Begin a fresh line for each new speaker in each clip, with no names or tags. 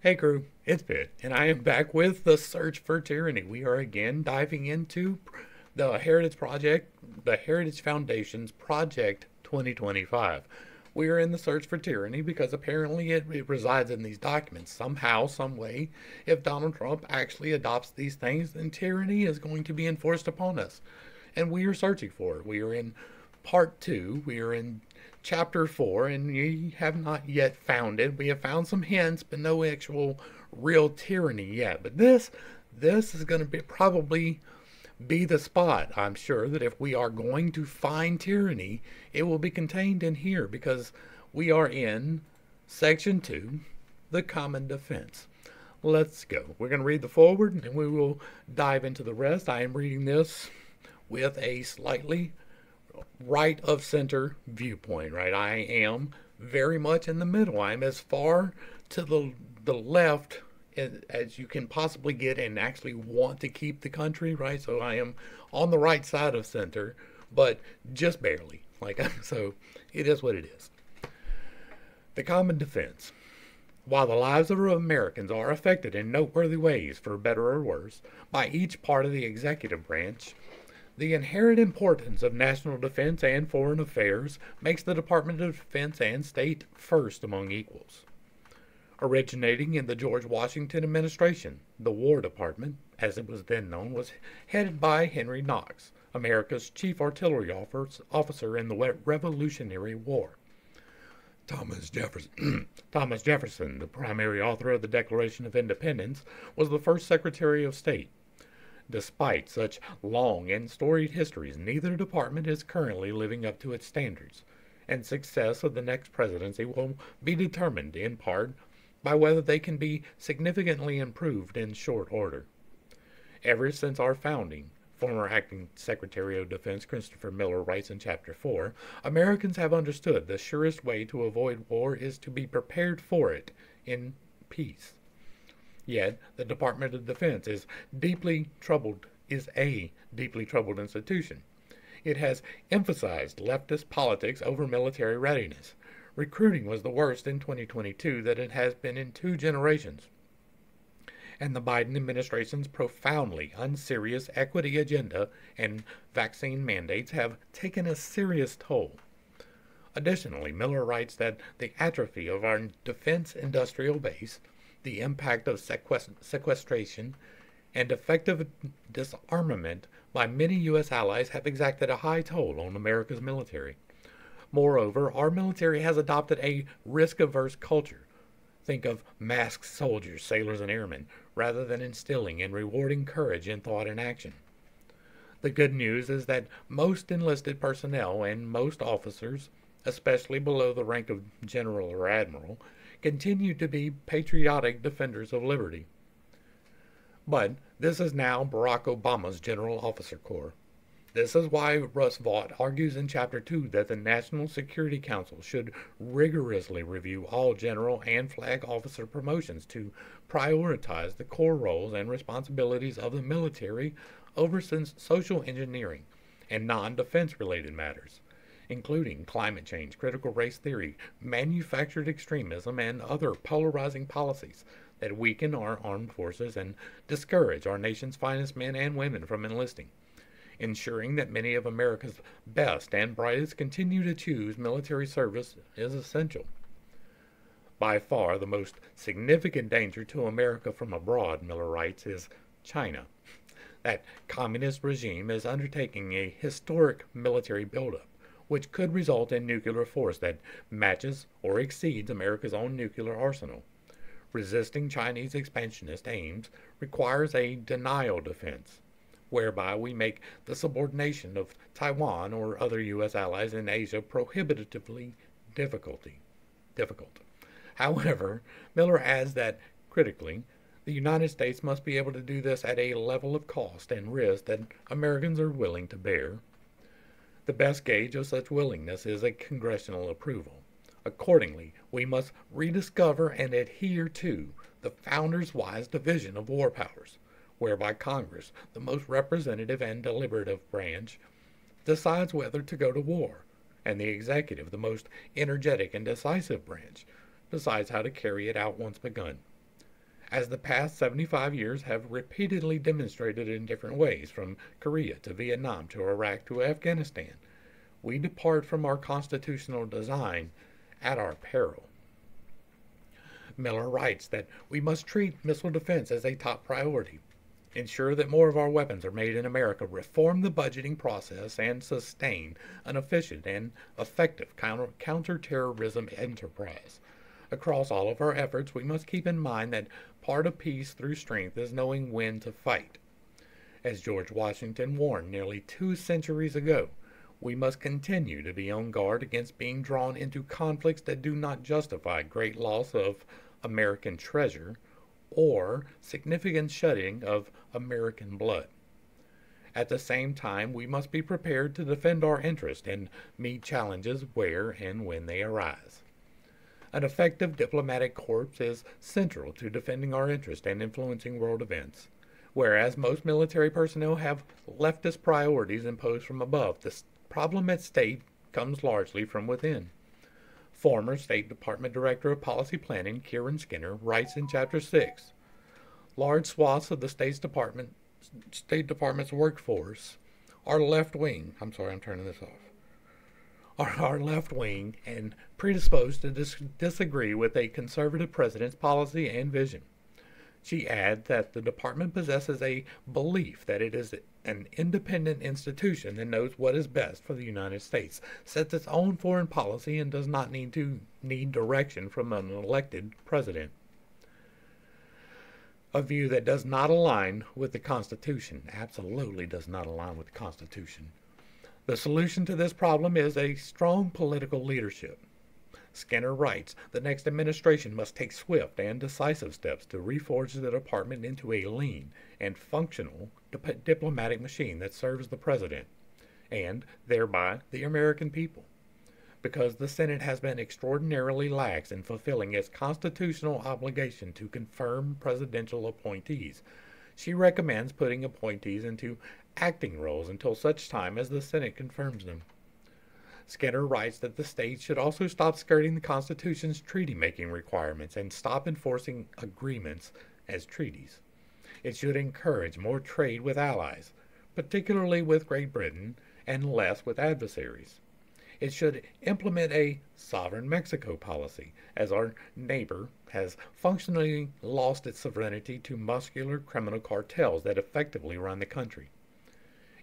Hey crew, it's Pitt, and I am back with the Search for Tyranny. We are again diving into the Heritage Project, the Heritage Foundation's Project 2025. We are in the search for tyranny because apparently it resides in these documents somehow, some way. If Donald Trump actually adopts these things, then tyranny is going to be enforced upon us. And we are searching for it. We are in part 2. We are in chapter 4, and we have not yet found it. We have found some hints, but no actual real tyranny yet. But this is going to probably be the spot. I'm sure that if we are going to find tyranny, it will be contained in here because we are in section 2, the common defense. Let's go. We're going to read the foreword and we will dive into the rest. I am reading this with a slightly right of center viewpoint, right? I am very much in the middle. I'm as far to the left as you can possibly get and actually want to keep the country, right? So I am on the right side of center, but just barely. So it is what it is. The common defense. While the lives of Americans are affected in noteworthy ways, for better or worse, by each part of the executive branch, the inherent importance of national defense and foreign affairs makes the Department of Defense and state first among equals. Originating in the George Washington administration, the War Department, as it was then known, was headed by Henry Knox, America's chief artillery officer in the Revolutionary War. Thomas Jefferson, the primary author of the Declaration of Independence, was the first Secretary of State. Despite such long and storied histories, neither department is currently living up to its standards, and success of the next presidency will be determined, in part, by whether they can be significantly improved in short order. Ever since our founding, former Acting Secretary of Defense Christopher Miller writes in Chapter 4, Americans have understood the surest way to avoid war is to be prepared for it in peace. Yet, the Department of Defense is a deeply troubled institution. It has emphasized leftist politics over military readiness. Recruiting was the worst in 2022 that it has been in 2 generations. And the Biden administration's profoundly unserious equity agenda and vaccine mandates have taken a serious toll. Additionally, Miller writes that the atrophy of our defense industrial base, the impact of sequestration, and effective disarmament by many U.S. allies have exacted a high toll on America's military. Moreover, our military has adopted a risk-averse culture. Think of masked soldiers, sailors, and airmen, rather than instilling and rewarding courage in thought and action. The good news is that most enlisted personnel and most officers, especially below the rank of general or admiral, continue to be patriotic defenders of liberty. But this is now Barack Obama's General Officer Corps. This is why Russ Vought argues in Chapter 2 that the National Security Council should rigorously review all general and flag officer promotions to prioritize the core roles and responsibilities of the military over social engineering and non-defense related matters, including climate change, critical race theory, manufactured extremism, and other polarizing policies that weaken our armed forces and discourage our nation's finest men and women from enlisting. Ensuring that many of America's best and brightest continue to choose military service is essential. By far the most significant danger to America from abroad, Miller writes, is China. That communist regime is undertaking a historic military buildup, which could result in nuclear force that matches or exceeds America's own nuclear arsenal. Resisting Chinese expansionist aims requires a denial defense, whereby we make the subordination of Taiwan or other U.S. allies in Asia prohibitively difficult. However, Miller adds that, critically, the United States must be able to do this at a level of cost and risk that Americans are willing to bear. The best gauge of such willingness is a congressional approval. Accordingly, we must rediscover and adhere to the founders' wise division of war powers, whereby Congress, the most representative and deliberative branch, decides whether to go to war, and the executive, the most energetic and decisive branch, decides how to carry it out once begun. as the past 75 years have repeatedly demonstrated in different ways, from Korea to Vietnam to Iraq to Afghanistan. We depart from our constitutional design at our peril. Miller writes that we must treat missile defense as a top priority, ensure that more of our weapons are made in America, reform the budgeting process, and sustain an efficient and effective counterterrorism enterprise. Across all of our efforts, we must keep in mind that part of peace through strength is knowing when to fight. As George Washington warned nearly 2 centuries ago, we must continue to be on guard against being drawn into conflicts that do not justify great loss of American treasure or significant shedding of American blood. At the same time, we must be prepared to defend our interests and meet challenges where and when they arise. An effective diplomatic corps is central to defending our interests and influencing world events. Whereas most military personnel have leftist priorities imposed from above, the problem at stake comes largely from within. Former State Department Director of Policy Planning, Kieran Skinner, writes in Chapter 6, large swaths of the State Department's workforce are left-wing. I'm sorry, I'm turning this off. Are left-wing and predisposed to disagree with a conservative president's policy and vision. She adds that the department possesses a belief that it is an independent institution that knows what is best for the United States, sets its own foreign policy, and does not need direction from an elected president. A view that does not align with the Constitution, absolutely does not align with the Constitution. The solution to this problem is a strong political leadership. Skinner writes, the next administration must take swift and decisive steps to reforge the department into a lean and functional diplomatic machine that serves the president, and thereby the American people. Because the Senate has been extraordinarily lax in fulfilling its constitutional obligation to confirm presidential appointees, she recommends putting appointees into acting roles until such time as the Senate confirms them. Skinner writes that the states should also stop skirting the Constitution's treaty-making requirements and stop enforcing agreements as treaties. It should encourage more trade with allies, particularly with Great Britain, and less with adversaries. It should implement a sovereign Mexico policy, as our neighbor has functionally lost its sovereignty to muscular criminal cartels that effectively run the country.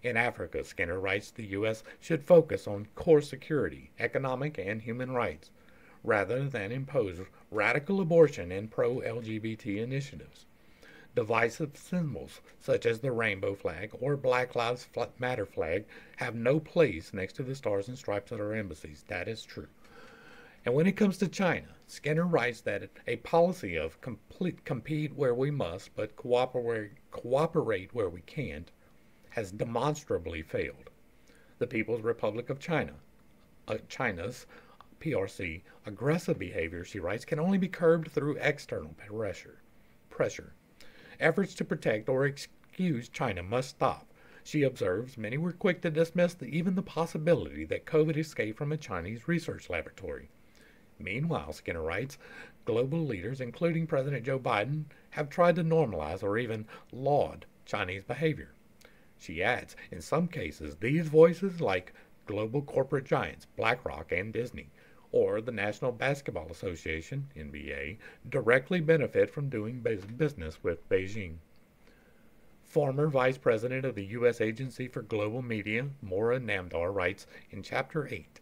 In Africa, Skinner writes, the U.S. should focus on core security, economic, and human rights, rather than impose radical abortion and pro-LGBT initiatives. Divisive symbols, such as the rainbow flag or Black Lives Matter flag, have no place next to the stars and stripes at our embassies. That is true. And when it comes to China, Skinner writes that a policy of compete where we must, but cooperate where we can't, has demonstrably failed. The People's Republic of China, China's PRC, aggressive behavior, she writes, can only be curbed through external pressure. Efforts to protect or excuse China must stop. She observes many were quick to dismiss even the possibility that COVID escaped from a Chinese research laboratory. Meanwhile, Skinner writes, global leaders, including President Joe Biden, have tried to normalize or even laud Chinese behavior. She adds, in some cases, these voices, like global corporate giants BlackRock and Disney, or the National Basketball Association, NBA, directly benefit from doing business with Beijing. Former Vice President of the U.S. Agency for Global Media, Maura Namdar, writes in Chapter 8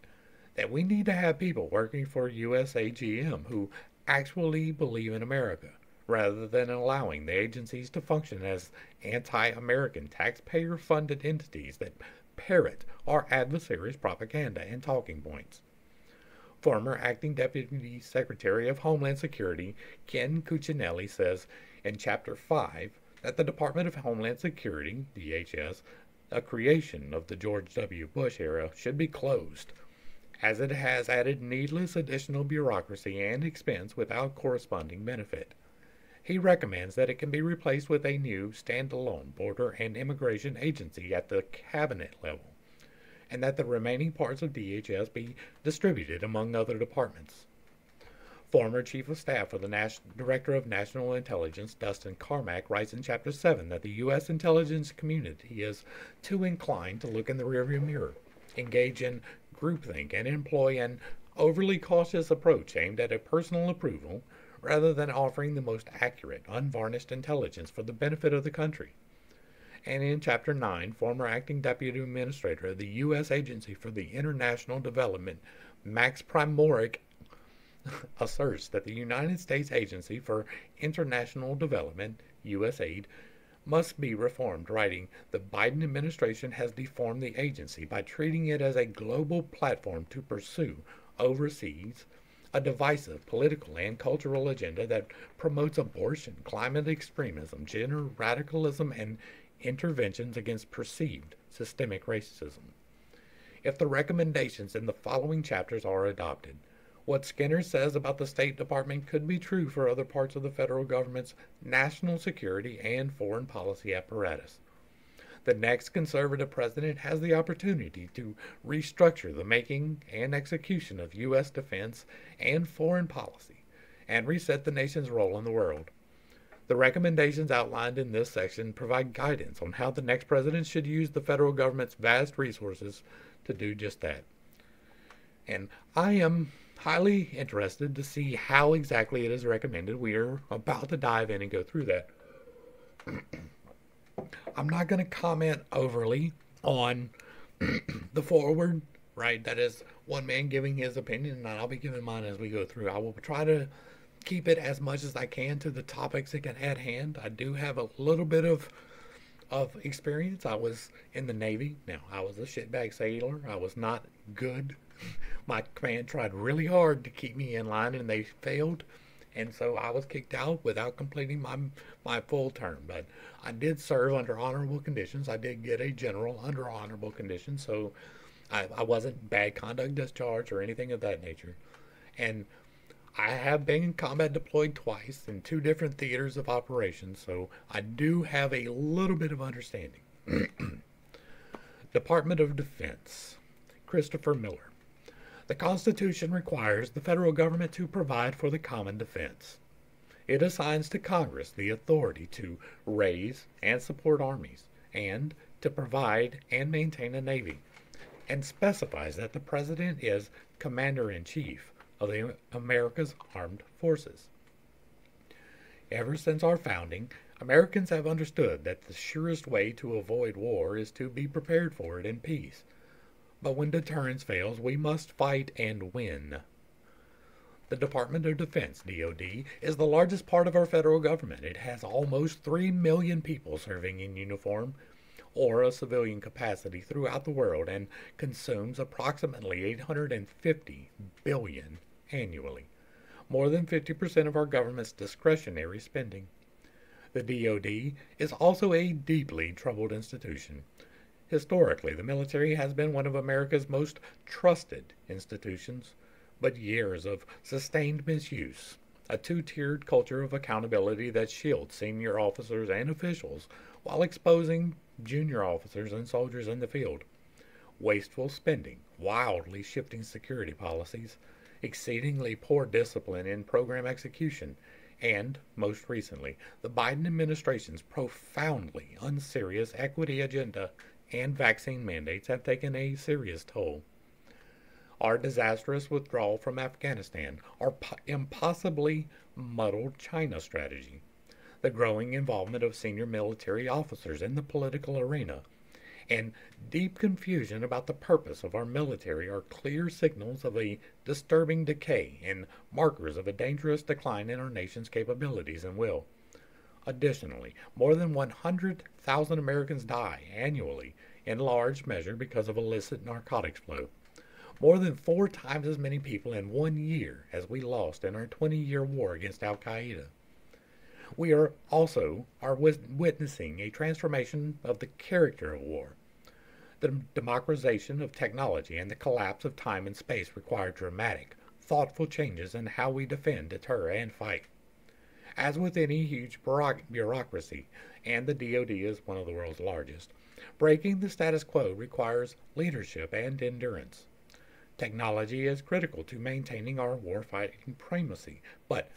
that we need to have people working for USAGM who actually believe in America, rather than allowing the agencies to function as anti-American taxpayer-funded entities that parrot our adversaries' propaganda and talking points. Former Acting Deputy Secretary of Homeland Security Ken Cuccinelli says in Chapter 5 that the Department of Homeland Security, DHS, a creation of the George W. Bush era, should be closed, as it has added needless additional bureaucracy and expense without corresponding benefit. He recommends that it can be replaced with a new standalone border and immigration agency at the cabinet level, and that the remaining parts of DHS be distributed among other departments. Former Chief of Staff for the Director of National Intelligence, Dustin Carmack, writes in Chapter 7 that the U.S. intelligence community is too inclined to look in the rearview mirror, engage in groupthink, and employ an overly cautious approach aimed at a personal approval rather than offering the most accurate, unvarnished intelligence for the benefit of the country. And in Chapter 9, former Acting Deputy Administrator of the U.S. Agency for the International Development, Max Primoric, asserts that the United States Agency for International Development, USAID, must be reformed, writing, "The Biden administration has deformed the agency by treating it as a global platform to pursue overseas a divisive political and cultural agenda that promotes abortion, climate extremism, gender radicalism, and interventions against perceived systemic racism." If the recommendations in the following chapters are adopted, what Skinner says about the State Department could be true for other parts of the federal government's national security and foreign policy apparatus. The next conservative president has the opportunity to restructure the making and execution of U.S. defense and foreign policy and reset the nation's role in the world. The recommendations outlined in this section provide guidance on how the next president should use the federal government's vast resources to do just that. And I am highly interested to see how exactly it is recommended. We are about to dive in and go through that. I'm not going to comment overly on the foreword, right? That is one man giving his opinion, and I'll be giving mine as we go through. I will try to keep it as much as I can to the topics at hand. I do have a little bit of experience. I was in the Navy. Now, I was a shitbag sailor. I was not good. My command tried really hard to keep me in line, and they failed. And so I was kicked out without completing my full term. But I did serve under honorable conditions. I did get a general under honorable conditions. So I wasn't bad conduct discharged or anything of that nature. And I have been combat deployed twice in 2 different theaters of operations. So I do have a little bit of understanding. Department of Defense, Christopher Miller. The Constitution requires the federal government to provide for the common defense. It assigns to Congress the authority to raise and support armies, and to provide and maintain a navy, and specifies that the President is Commander-in-Chief of the America's Armed Forces. Ever since our founding, Americans have understood that the surest way to avoid war is to be prepared for it in peace. But when deterrence fails, we must fight and win. The Department of Defense, DoD, is the largest part of our federal government. It has almost 3 million people serving in uniform or a civilian capacity throughout the world and consumes approximately $850 billion annually, more than 50% of our government's discretionary spending. The DoD is also a deeply troubled institution. Historically, the military has been one of America's most trusted institutions, but years of sustained misuse, a 2-tiered culture of accountability that shields senior officers and officials while exposing junior officers and soldiers in the field, wasteful spending, wildly shifting security policies, exceedingly poor discipline in program execution, and, most recently, the Biden administration's profoundly unserious equity agenda and vaccine mandates have taken a serious toll. Our disastrous withdrawal from Afghanistan, our impossibly muddled China strategy, the growing involvement of senior military officers in the political arena, and deep confusion about the purpose of our military are clear signals of a disturbing decay and markers of a dangerous decline in our nation's capabilities and will. Additionally, more than 100,000 Americans die annually, in large measure because of illicit narcotics flow. More than 4 times as many people in 1 year as we lost in our 20-year war against Al-Qaeda. We are witnessing a transformation of the character of war. The democratization of technology and the collapse of time and space require dramatic, thoughtful changes in how we defend, deter, and fight. As with any huge bureaucracy, and the DoD is one of the world's largest, breaking the status quo requires leadership and endurance. Technology is critical to maintaining our warfighting primacy, but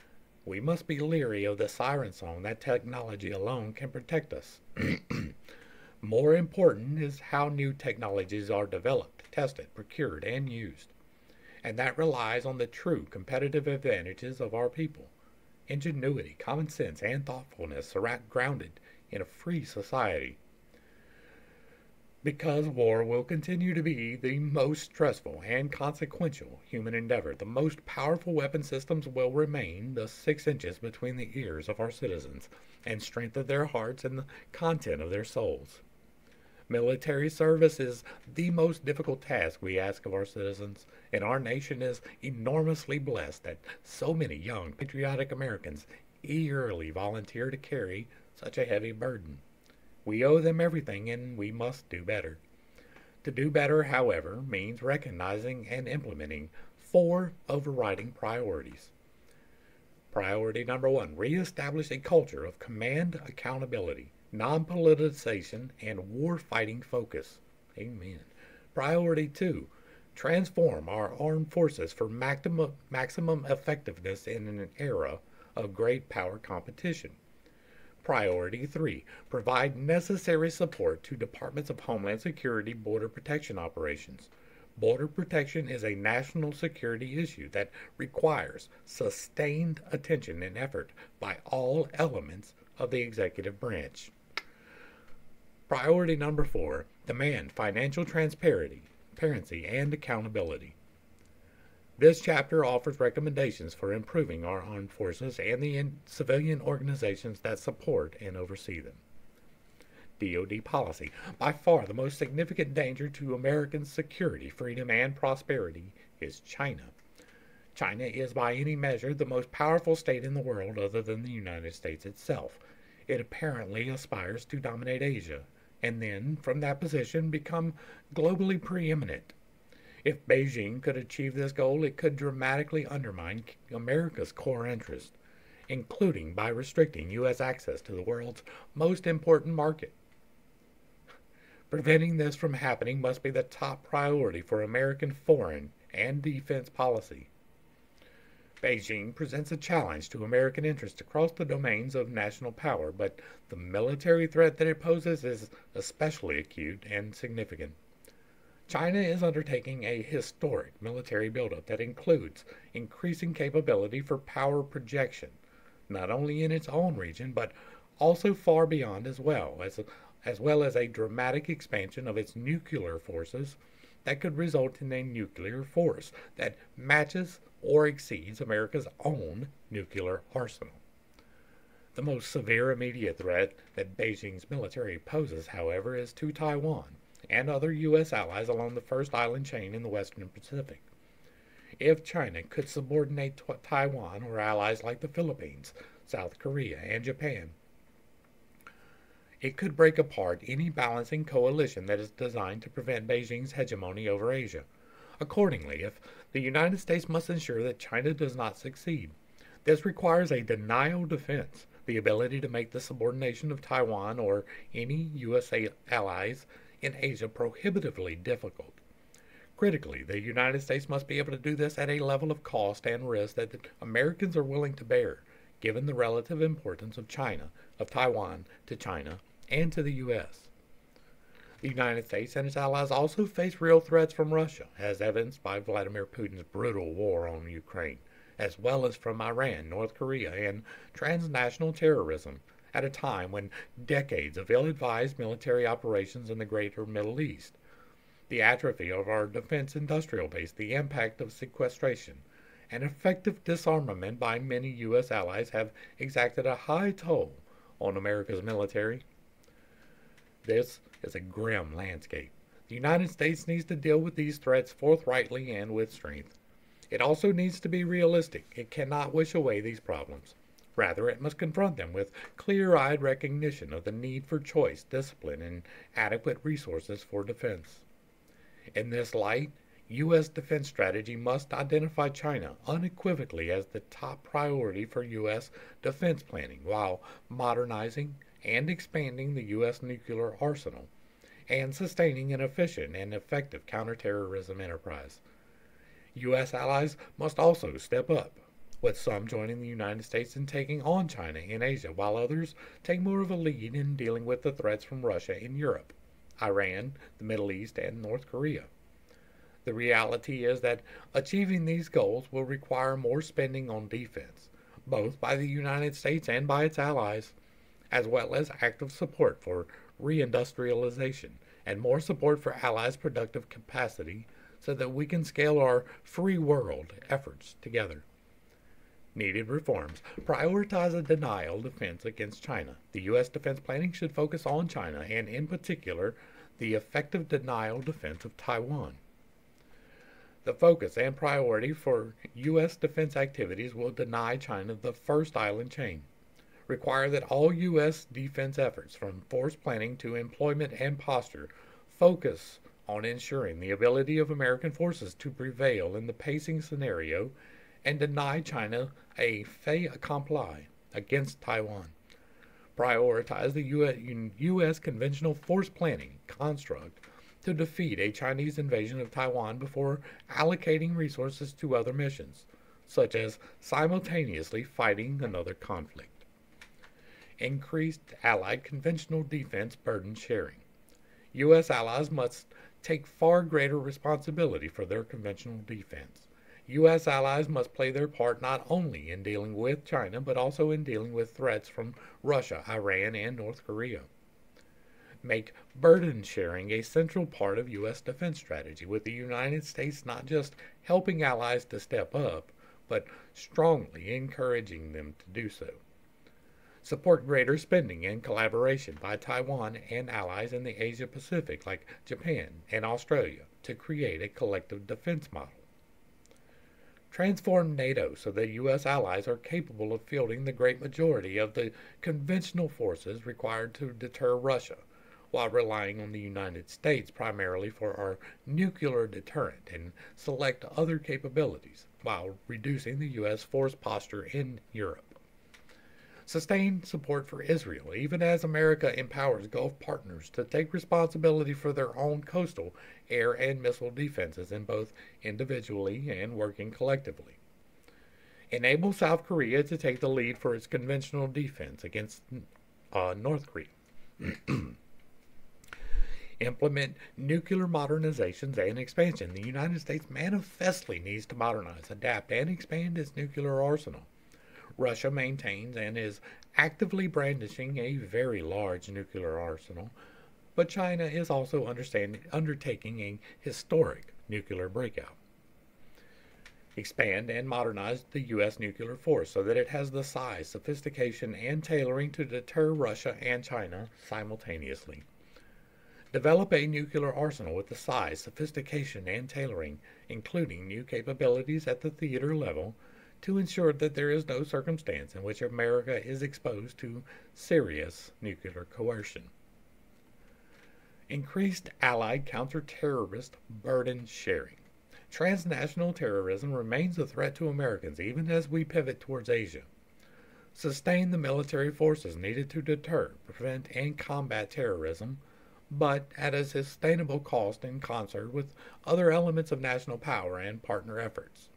we must be leery of the siren song that technology alone can protect us. More important is how new technologies are developed, tested, procured, and used. And that relies on the true competitive advantages of our people. Ingenuity, common sense, and thoughtfulness are grounded in a free society. Because war will continue to be the most stressful and consequential human endeavor, the most powerful weapon systems will remain the 6 inches between the ears of our citizens and strength of their hearts and the content of their souls. Military service is the most difficult task we ask of our citizens, and our nation is enormously blessed that so many young, patriotic Americans eagerly volunteer to carry such a heavy burden. We owe them everything, and we must do better. To do better, however, means recognizing and implementing 4 overriding priorities. Priority number 1, reestablish a culture of command accountability, non-politicization, and war-fighting focus. Amen. Priority 2, transform our armed forces for maximum effectiveness in an era of great power competition. Priority 3, provide necessary support to Departments of Homeland Security border protection operations. Border protection is a national security issue that requires sustained attention and effort by all elements of the executive branch. Priority number 4, demand financial transparency and accountability. This chapter offers recommendations for improving our armed forces and the civilian organizations that support and oversee them. DoD policy. By far the most significant danger to American security, freedom, and prosperity is China. China is by any measure the most powerful state in the world other than the United States itself. It apparently aspires to dominate Asia, and then, from that position, become globally preeminent. If Beijing could achieve this goal, it could dramatically undermine America's core interest, including by restricting U.S. access to the world's most important market. Preventing this from happening must be the top priority for American foreign and defense policy. Beijing presents a challenge to American interests across the domains of national power, but the military threat that it poses is especially acute and significant. China is undertaking a historic military buildup that includes increasing capability for power projection, not only in its own region, but also far beyond as well as a dramatic expansion of its nuclear forces that could result in a nuclear force that matches or exceeds America's own nuclear arsenal. The most severe immediate threat that Beijing's military poses, however, is to Taiwan and other U.S. allies along the first island chain in the Western Pacific. If China could subordinate Taiwan or allies like the Philippines, South Korea, and Japan, it could break apart any balancing coalition that is designed to prevent Beijing's hegemony over Asia. Accordingly, if the United States must ensure that China does not succeed, this requires a denial defense, the ability to make the subordination of Taiwan or any U.S. allies in Asia prohibitively difficult. Critically, the United States must be able to do this at a level of cost and risk that the Americans are willing to bear, given the relative importance of Taiwan to China, and to the U.S. The United States and its allies also face real threats from Russia, as evidenced by Vladimir Putin's brutal war on Ukraine, as well as from Iran, North Korea, and transnational terrorism, at a time when decades of ill-advised military operations in the greater Middle East, the atrophy of our defense industrial base, the impact of sequestration, and effective disarmament by many U.S. allies have exacted a high toll on America's military. This is a grim landscape. The United States needs to deal with these threats forthrightly and with strength. It also needs to be realistic. It cannot wish away these problems. Rather, it must confront them with clear-eyed recognition of the need for choice, discipline, and adequate resources for defense. In this light, U.S. defense strategy must identify China unequivocally as the top priority for U.S. defense planning, while modernizing and expanding the U.S. nuclear arsenal and sustaining an efficient and effective counterterrorism enterprise. U.S. allies must also step up, with some joining the United States in taking on China in Asia, while others take more of a lead in dealing with the threats from Russia in Europe, Iran, the Middle East, and North Korea. The reality is that achieving these goals will require more spending on defense, both by the United States and by its allies, as well as active support for reindustrialization and more support for allies' productive capacity so that we can scale our free world efforts together. Needed reforms. Prioritize a denial defense against China. The U.S. defense planning should focus on China and, in particular, the effective denial defense of Taiwan. The focus and priority for U.S. defense activities will deny China the first island chain. Require that all U.S. defense efforts, from force planning to employment and posture, focus on ensuring the ability of American forces to prevail in the pacing scenario and deny China a fait accompli against Taiwan. Prioritize the U.S. conventional force planning construct to defeat a Chinese invasion of Taiwan before allocating resources to other missions, such as simultaneously fighting another conflict. Increased Allied conventional defense burden sharing. U.S. allies must take far greater responsibility for their conventional defense. U.S. allies must play their part not only in dealing with China, but also in dealing with threats from Russia, Iran, and North Korea. Make burden sharing a central part of U.S. defense strategy, with the United States not just helping allies to step up, but strongly encouraging them to do so. Support greater spending and collaboration by Taiwan and allies in the Asia Pacific like Japan and Australia to create a collective defense model. Transform NATO so that U.S. allies are capable of fielding the great majority of the conventional forces required to deter Russia, while relying on the United States primarily for our nuclear deterrent and select other capabilities, while reducing the U.S. force posture in Europe. Sustain support for Israel, even as America empowers Gulf partners to take responsibility for their own coastal, air, and missile defenses in both individually and working collectively. Enable South Korea to take the lead for its conventional defense against North Korea. Implement nuclear modernizations and expansion. The United States manifestly needs to modernize, adapt, and expand its nuclear arsenal. Russia maintains and is actively brandishing a very large nuclear arsenal, but China is also undertaking a historic nuclear breakout. Expand and modernize the U.S. nuclear force so that it has the size, sophistication, and tailoring to deter Russia and China simultaneously. Develop a nuclear arsenal with the size, sophistication, and tailoring, including new capabilities at the theater level, to ensure that there is no circumstance in which America is exposed to serious nuclear coercion. Increased Allied counter-terrorist burden sharing. Transnational terrorism remains a threat to Americans even as we pivot towards Asia. Sustain the military forces needed to deter, prevent, and combat terrorism, but at a sustainable cost in concert with other elements of national power and partner efforts.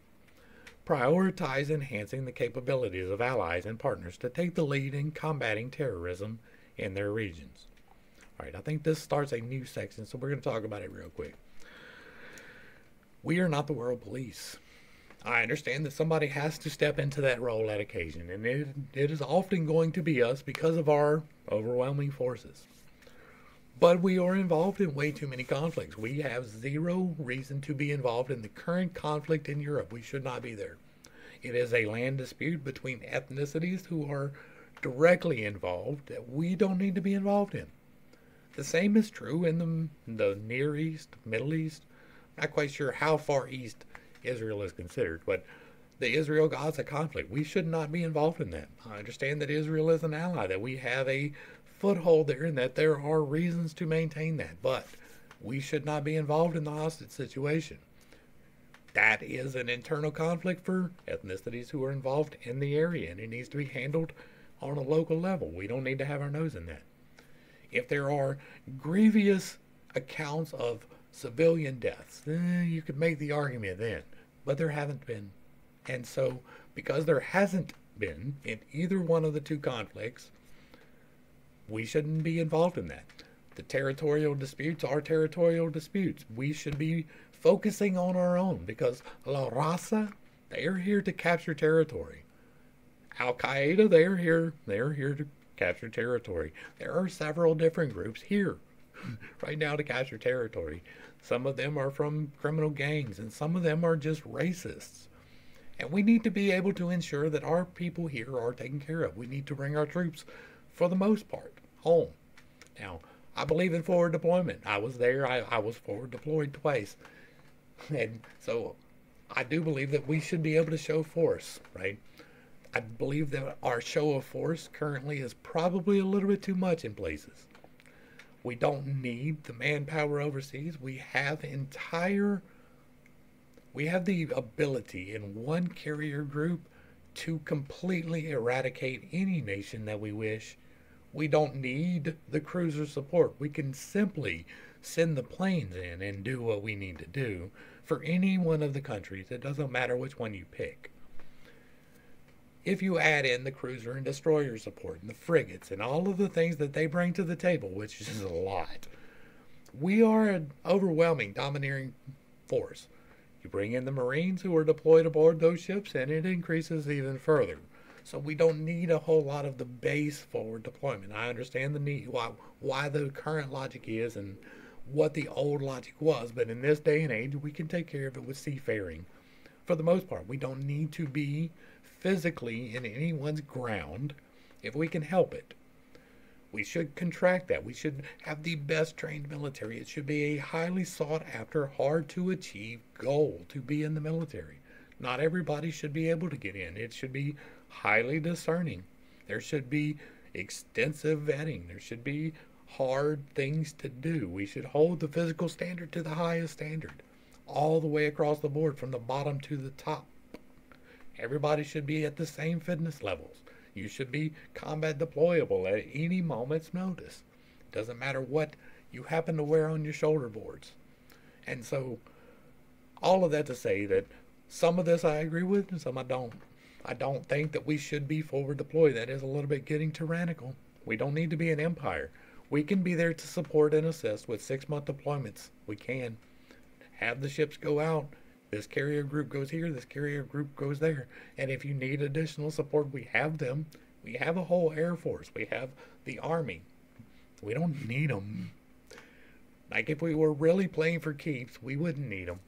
Prioritize enhancing the capabilities of allies and partners to take the lead in combating terrorism in their regions. All right, I think this starts a new section, so we're going to talk about it real quick. We are not the world police. I understand that somebody has to step into that role at occasion, and it is often going to be us because of our overwhelming forces. But we are involved in way too many conflicts. We have zero reason to be involved in the current conflict in Europe. We should not be there. It is a land dispute between ethnicities who are directly involved that we don't need to be involved in. The same is true in the Near East, Middle East. Not quite sure how far east Israel is considered, but the Israel-Gaza conflict, we should not be involved in that. I understand that Israel is an ally, that we have a foothold there and that there are reasons to maintain that, but we should not be involved in the hostage situation. That is an internal conflict for ethnicities who are involved in the area, and it needs to be handled on a local level. We don't need to have our nose in that. If there are grievous accounts of civilian deaths, you could make the argument then. but there haven't been. And so, because there hasn't been in either one of the two conflicts, we shouldn't be involved in that. The territorial disputes are territorial disputes. We should be focusing on our own because La Raza, they are here to capture territory. Al Qaeda, they are here to capture territory. There are several different groups here right now to capture territory. Some of them are from criminal gangs, and some of them are just racists. And we need to be able to ensure that our people here are taken care of. We need to bring our troops, for the most part, home. Now, I believe in forward deployment. I was there. I was forward deployed twice. And so I do believe that we should be able to show force, right? I believe that our show of force currently is probably a little bit too much in places. We don't need the manpower overseas. We have the ability in one carrier group to completely eradicate any nation that we wish. We don't need the cruiser support. We can simply send the planes in and do what we need to do for any one of the countries. It doesn't matter which one you pick. If you add in the cruiser and destroyer support and the frigates and all of the things that they bring to the table, which is a lot, we are an overwhelming, domineering force. You bring in the Marines who are deployed aboard those ships, and it increases even further. So we don't need a whole lot of the base forward deployment. I understand the need, why the current logic is and what the old logic was, but in this day and age, we can take care of it with seafaring. For the most part, we don't need to be physically in anyone's ground if we can help it. We should contract that. We should have the best trained military. It should be a highly sought after, hard to achieve goal to be in the military. Not everybody should be able to get in. It should be highly discerning. There should be extensive vetting. There should be hard things to do. We should hold the physical standard to the highest standard, all the way across the board from the bottom to the top. Everybody should be at the same fitness levels. You should be combat deployable at any moment's notice. It doesn't matter what you happen to wear on your shoulder boards. And so, all of that to say that some of this I agree with and some I don't. I don't think that we should be forward deployed. That is a little bit getting tyrannical. We don't need to be an empire. We can be there to support and assist with 6-month deployments. We can have the ships go out. This carrier group goes here, this carrier group goes there. And if you need additional support, we have them. We have a whole Air Force. We have the Army. We don't need them. Like if we were really playing for keeps, we wouldn't need them.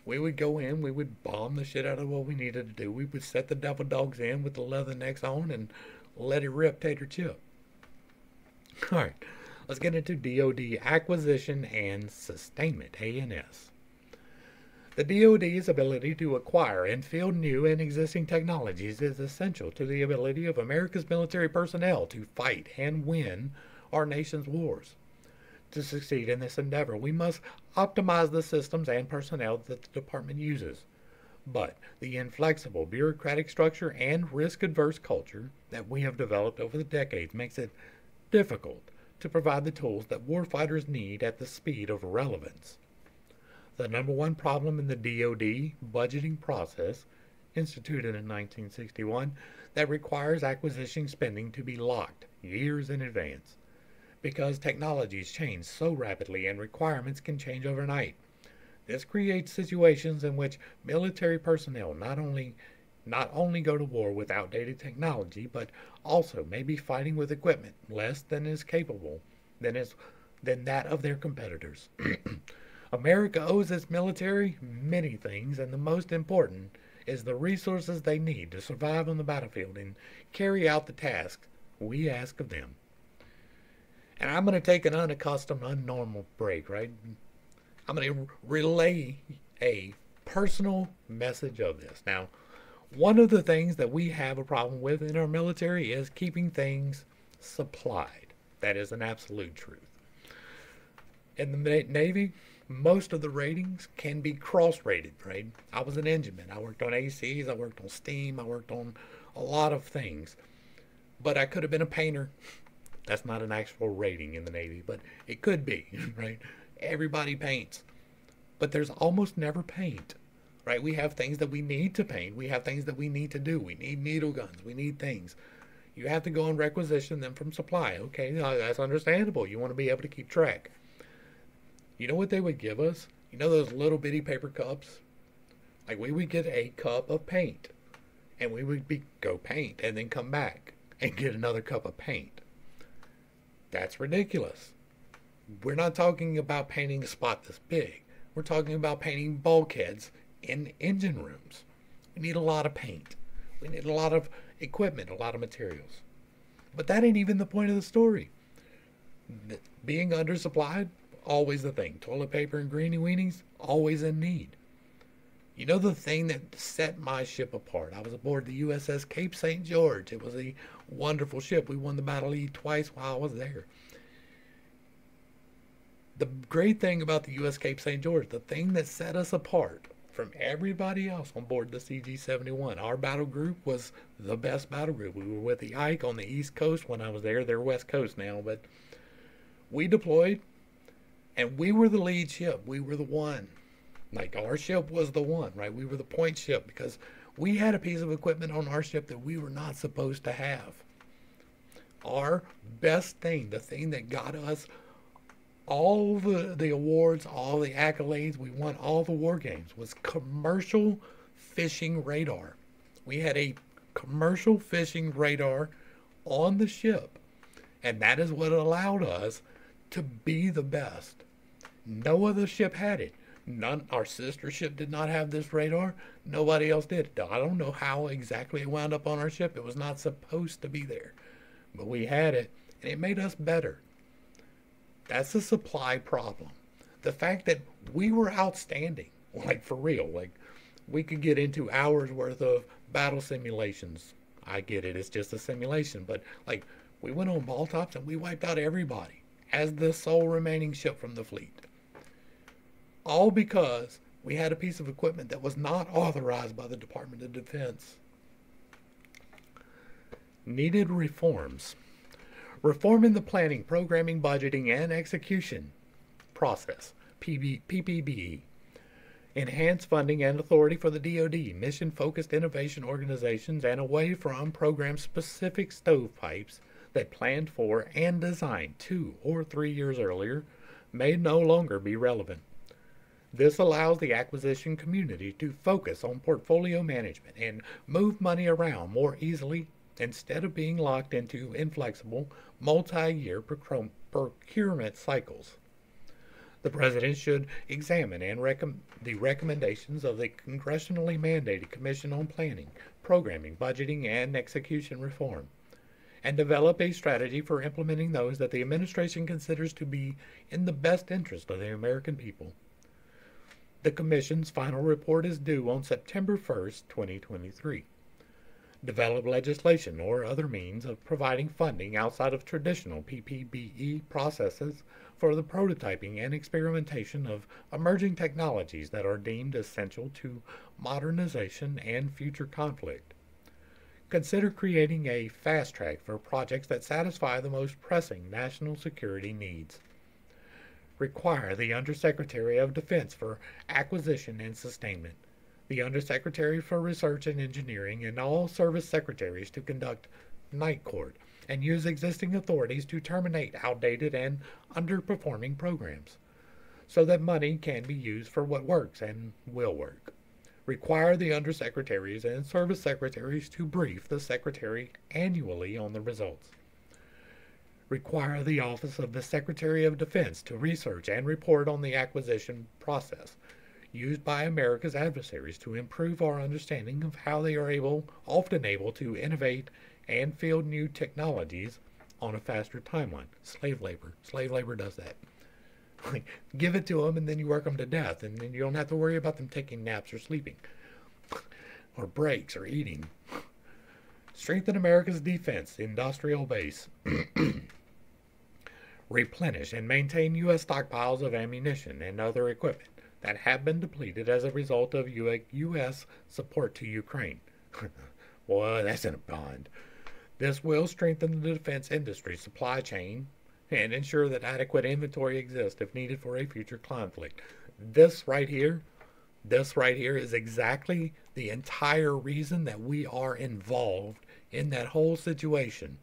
We would go in, we would bomb the shit out of what we needed to do. We would set the devil dogs in with the leather necks on and let it rip, tater chip. All right, let's get into DoD acquisition and sustainment, ANS. The DoD's ability to acquire and field new and existing technologies is essential to the ability of America's military personnel to fight and win our nation's wars. To succeed in this endeavor, we must optimize the systems and personnel that the department uses. But the inflexible bureaucratic structure and risk-averse culture that we have developed over the decades makes it difficult to provide the tools that warfighters need at the speed of relevance. The number one problem in the DoD budgeting process, instituted in 1961, that requires acquisition spending to be locked years in advance, because technologies change so rapidly and requirements can change overnight. This creates situations in which military personnel not only go to war with outdated technology, but also may be fighting with equipment less than is capable than that of their competitors. America owes its military many things, and the most important is the resources they need to survive on the battlefield and carry out the tasks we ask of them. And I'm going to take an unaccustomed, unnormal break, right? I'm going to relay a personal message of this. Now, one of the things that we have a problem with in our military is keeping things supplied. That is an absolute truth. In the Navy, most of the ratings can be cross-rated, right? I was an engineman. I worked on ACs, I worked on steam, I worked on a lot of things. But I could have been a painter. That's not an actual rating in the Navy, but it could be, right? Everybody paints. But there's almost never paint, right? We have things that we need to paint. We have things that we need to do. We need needle guns. We need things. You have to go and requisition them from supply. Okay, that's understandable. You want to be able to keep track. You know what they would give us? You know those little bitty paper cups? Like we would get a cup of paint, and we would go paint and then come back and get another cup of paint. That's ridiculous. We're not talking about painting a spot this big. We're talking about painting bulkheads in engine rooms. We need a lot of paint. We need a lot of equipment, a lot of materials. But that ain't even the point of the story. Being undersupplied, always the thing. Toilet paper and greenie weenies, always in need. You know the thing that set my ship apart? I was aboard the USS Cape St. George. It was a wonderful ship. We won the Battle of twice while I was there. The great thing about the US Cape St. George, the thing that set us apart from everybody else on board the CG-71, our battle group was the best battle group. We were with the Ike on the East Coast when I was there. They're West Coast now, but we deployed, and we were the lead ship. We were the one. Like, our ship was the one, right? We were the point ship because we had a piece of equipment on our ship that we were not supposed to have. Our best thing, the thing that got us all the awards, all the accolades, we won all the war games, was commercial fishing radar. We had a commercial fishing radar on the ship, and that is what allowed us to be the best. No other ship had it. Our sister ship did not have this radar. Nobody else did. I don't know how exactly it wound up on our ship. It was not supposed to be there. But we had it, and it made us better. That's a supply problem. The fact that we were outstanding, like for real, like we could get into hours worth of battle simulations. I get it, it's just a simulation, but like we went on ball tops and we wiped out everybody as the sole remaining ship from the fleet. All because we had a piece of equipment that was not authorized by the Department of Defense. Needed reforms. Reforming the planning, programming, budgeting, and execution process, PPBE. Enhance funding and authority for the DoD, mission-focused innovation organizations, and away from program-specific stovepipes that planned for and designed 2 or 3 years earlier may no longer be relevant. This allows the acquisition community to focus on portfolio management and move money around more easily instead of being locked into inflexible, multi-year procurement cycles. The President should examine and the recommendations of the congressionally mandated Commission on Planning, Programming, Budgeting, and Execution Reform, and develop a strategy for implementing those that the administration considers to be in the best interest of the American people. The Commission's final report is due on September 1st, 2023. Develop legislation or other means of providing funding outside of traditional PPBE processes for the prototyping and experimentation of emerging technologies that are deemed essential to modernization and future conflict. Consider creating a fast track for projects that satisfy the most pressing national security needs. Require the Undersecretary of Defense for Acquisition and Sustainment, the Undersecretary for Research and Engineering, and all service secretaries to conduct night court and use existing authorities to terminate outdated and underperforming programs so that money can be used for what works and will work. Require the undersecretaries and service secretaries to brief the Secretary annually on the results. Require the Office of the Secretary of Defense to research and report on the acquisition process used by America's adversaries to improve our understanding of how they are often able to innovate and field new technologies on a faster timeline. Slave labor. Slave labor does that. Give it to them and then you work them to death, and then you don't have to worry about them taking naps or sleeping or breaks or eating. Strengthen America's defense industrial base. Replenish and maintain U.S. stockpiles of ammunition and other equipment that have been depleted as a result of U.S. support to Ukraine. Boy, that's in a bond. This will strengthen the defense industry supply chain and ensure that adequate inventory exists if needed for a future conflict. This right here, This right here is exactly the entire reason that we are involved in that whole situation.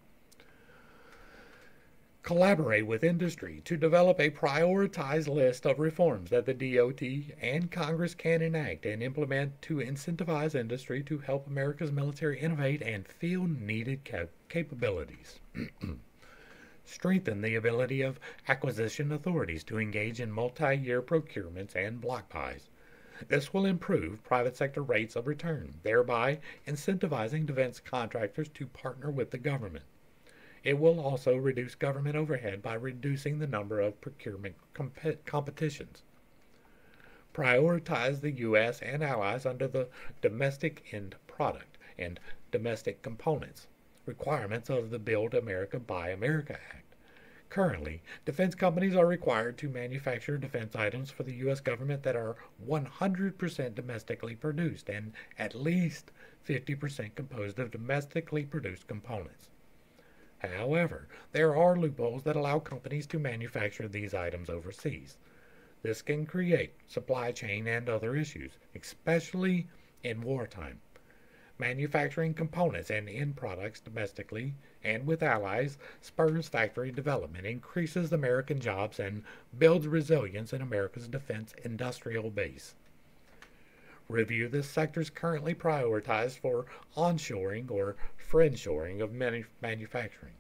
Collaborate with industry to develop a prioritized list of reforms that the DoD and Congress can enact and implement to incentivize industry to help America's military innovate and field needed capabilities. Strengthen the ability of acquisition authorities to engage in multi-year procurements and block buys. This will improve private sector rates of return, thereby incentivizing defense contractors to partner with the government. It will also reduce government overhead by reducing the number of procurement competitions. Prioritize the U.S. and allies under the Domestic End Product and Domestic Components requirements of the Build America, Buy America Act. Currently, defense companies are required to manufacture defense items for the U.S. government that are 100% domestically produced and at least 50% composed of domestically produced components. However, there are loopholes that allow companies to manufacture these items overseas. This can create supply chain and other issues, especially in wartime. Manufacturing components and end products domestically and with allies spurs factory development, increases American jobs, and builds resilience in America's defense industrial base. Review the sectors currently prioritized for onshoring or friendshoring of manufacturing.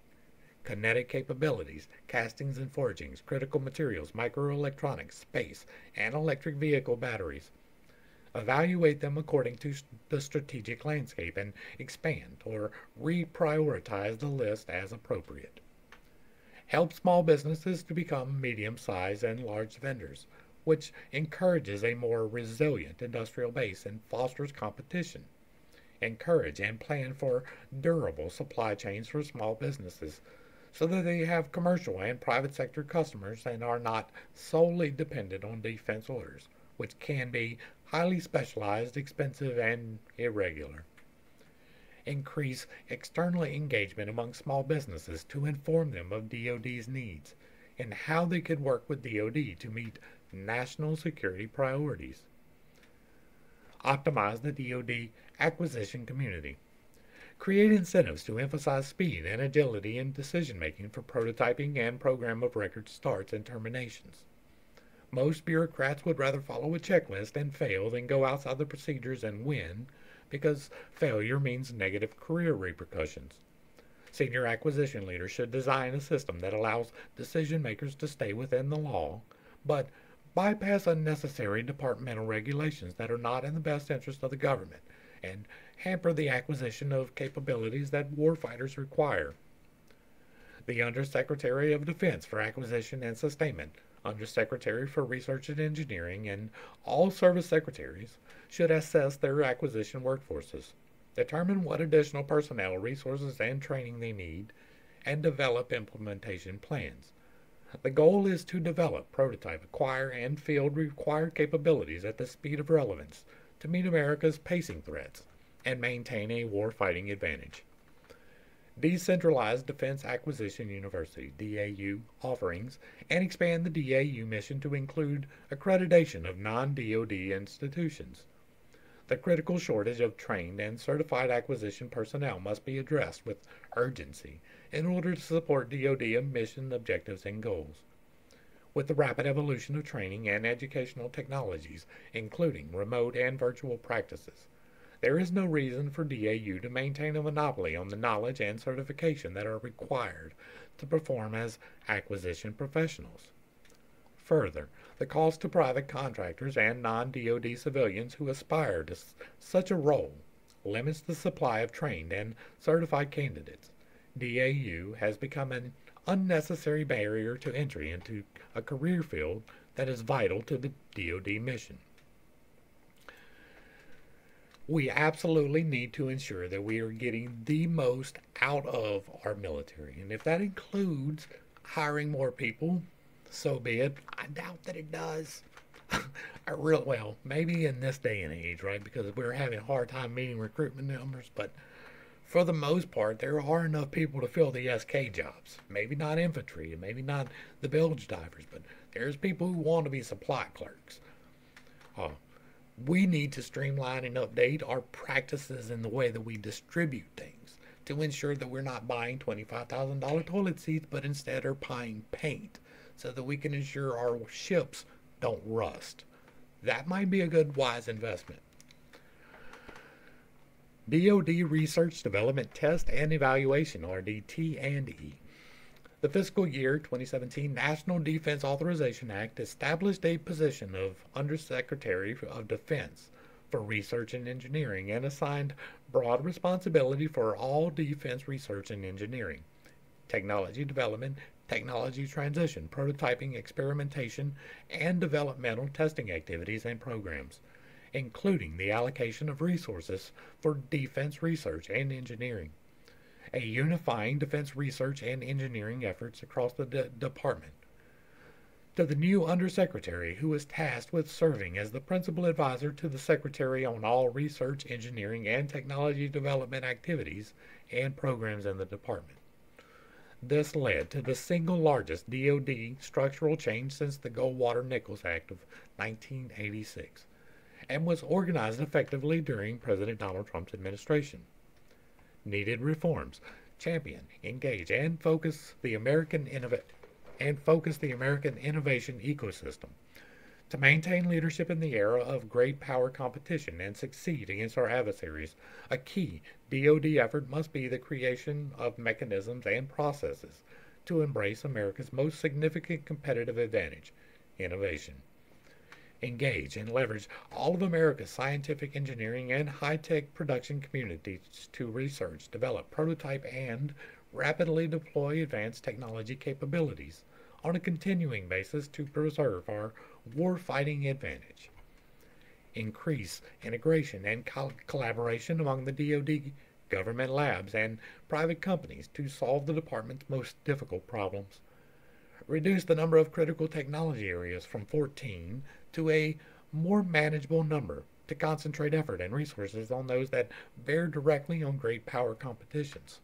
Kinetic capabilities, castings and forgings, critical materials, microelectronics, space, and electric vehicle batteries. Evaluate them according to the strategic landscape and expand or reprioritize the list as appropriate. Help small businesses to become medium-sized and large vendors, which encourages a more resilient industrial base and fosters competition. Encourage and plan for durable supply chains for small businesses so that they have commercial and private sector customers and are not solely dependent on defense orders, which can be highly specialized, expensive, and irregular. Increase external engagement among small businesses to inform them of DoD's needs and how they could work with DoD to meet national security priorities. Optimize the DoD acquisition community. Create incentives to emphasize speed and agility in decision-making for prototyping and program of record starts and terminations. Most bureaucrats would rather follow a checklist and fail than go outside the procedures and win, because failure means negative career repercussions. Senior acquisition leaders should design a system that allows decision makers to stay within the law, but bypass unnecessary departmental regulations that are not in the best interest of the government and hamper the acquisition of capabilities that warfighters require. The Undersecretary of Defense for Acquisition and Sustainment, Undersecretary for Research and Engineering, and all service secretaries should assess their acquisition workforces, determine what additional personnel, resources, and training they need, and develop implementation plans. The goal is to develop, prototype, acquire, and field required capabilities at the speed of relevance to meet America's pacing threats and maintain a warfighting advantage. Decentralized Defense Acquisition University (DAU) offerings and expand the DAU mission to include accreditation of non-DoD institutions. The critical shortage of trained and certified acquisition personnel must be addressed with urgency in order to support DoD mission objectives and goals. With the rapid evolution of training and educational technologies, including remote and virtual practices, there is no reason for DAU to maintain a monopoly on the knowledge and certification that are required to perform as acquisition professionals. Further, the cost to private contractors and non-DoD civilians who aspire to such a role limits the supply of trained and certified candidates. DAU has become an unnecessary barrier to entry into a career field that is vital to the DoD mission. We absolutely need to ensure that we are getting the most out of our military. And if that includes hiring more people, so be it. I doubt that it does. Well, maybe in this day and age, right? Because we're having a hard time meeting recruitment numbers. But for the most part, there are enough people to fill the SK jobs. Maybe not infantry, and maybe not the bilge divers, but there's people who want to be supply clerks. We need to streamline and update our practices in the way that we distribute things to ensure that we're not buying $25,000 toilet seats, but instead are buying paint so that we can ensure our ships don't rust. That might be a good, wise investment. DoD Research, Development, Test, and Evaluation, or DT&E. The fiscal year 2017 National Defense Authorization Act established a position of Undersecretary of Defense for Research and Engineering and assigned broad responsibility for all defense research and engineering, technology development, technology transition, prototyping, experimentation, and developmental testing activities and programs, including the allocation of resources for defense research and engineering, a unifying defense research and engineering efforts across the department. To the new Undersecretary, who is tasked with serving as the principal advisor to the Secretary on all research, engineering, and technology development activities and programs in the department. This led to the single largest DoD structural change since the Goldwater-Nichols Act of 1986, and was organized effectively during President Donald Trump's administration. Needed reforms: champion, engage, and focus the American innovation ecosystem. To maintain leadership in the era of great power competition and succeed against our adversaries, a key DoD effort must be the creation of mechanisms and processes to embrace America's most significant competitive advantage: innovation. Engage and leverage all of America's scientific, engineering, and high-tech production communities to research, develop, prototype, and rapidly deploy advanced technology capabilities on a continuing basis to preserve our war-fighting advantage. Increase integration and collaboration among the DoD, government labs, and private companies to solve the department's most difficult problems. Reduce the number of critical technology areas from 14 to a more manageable number to concentrate effort and resources on those that bear directly on great power competitions.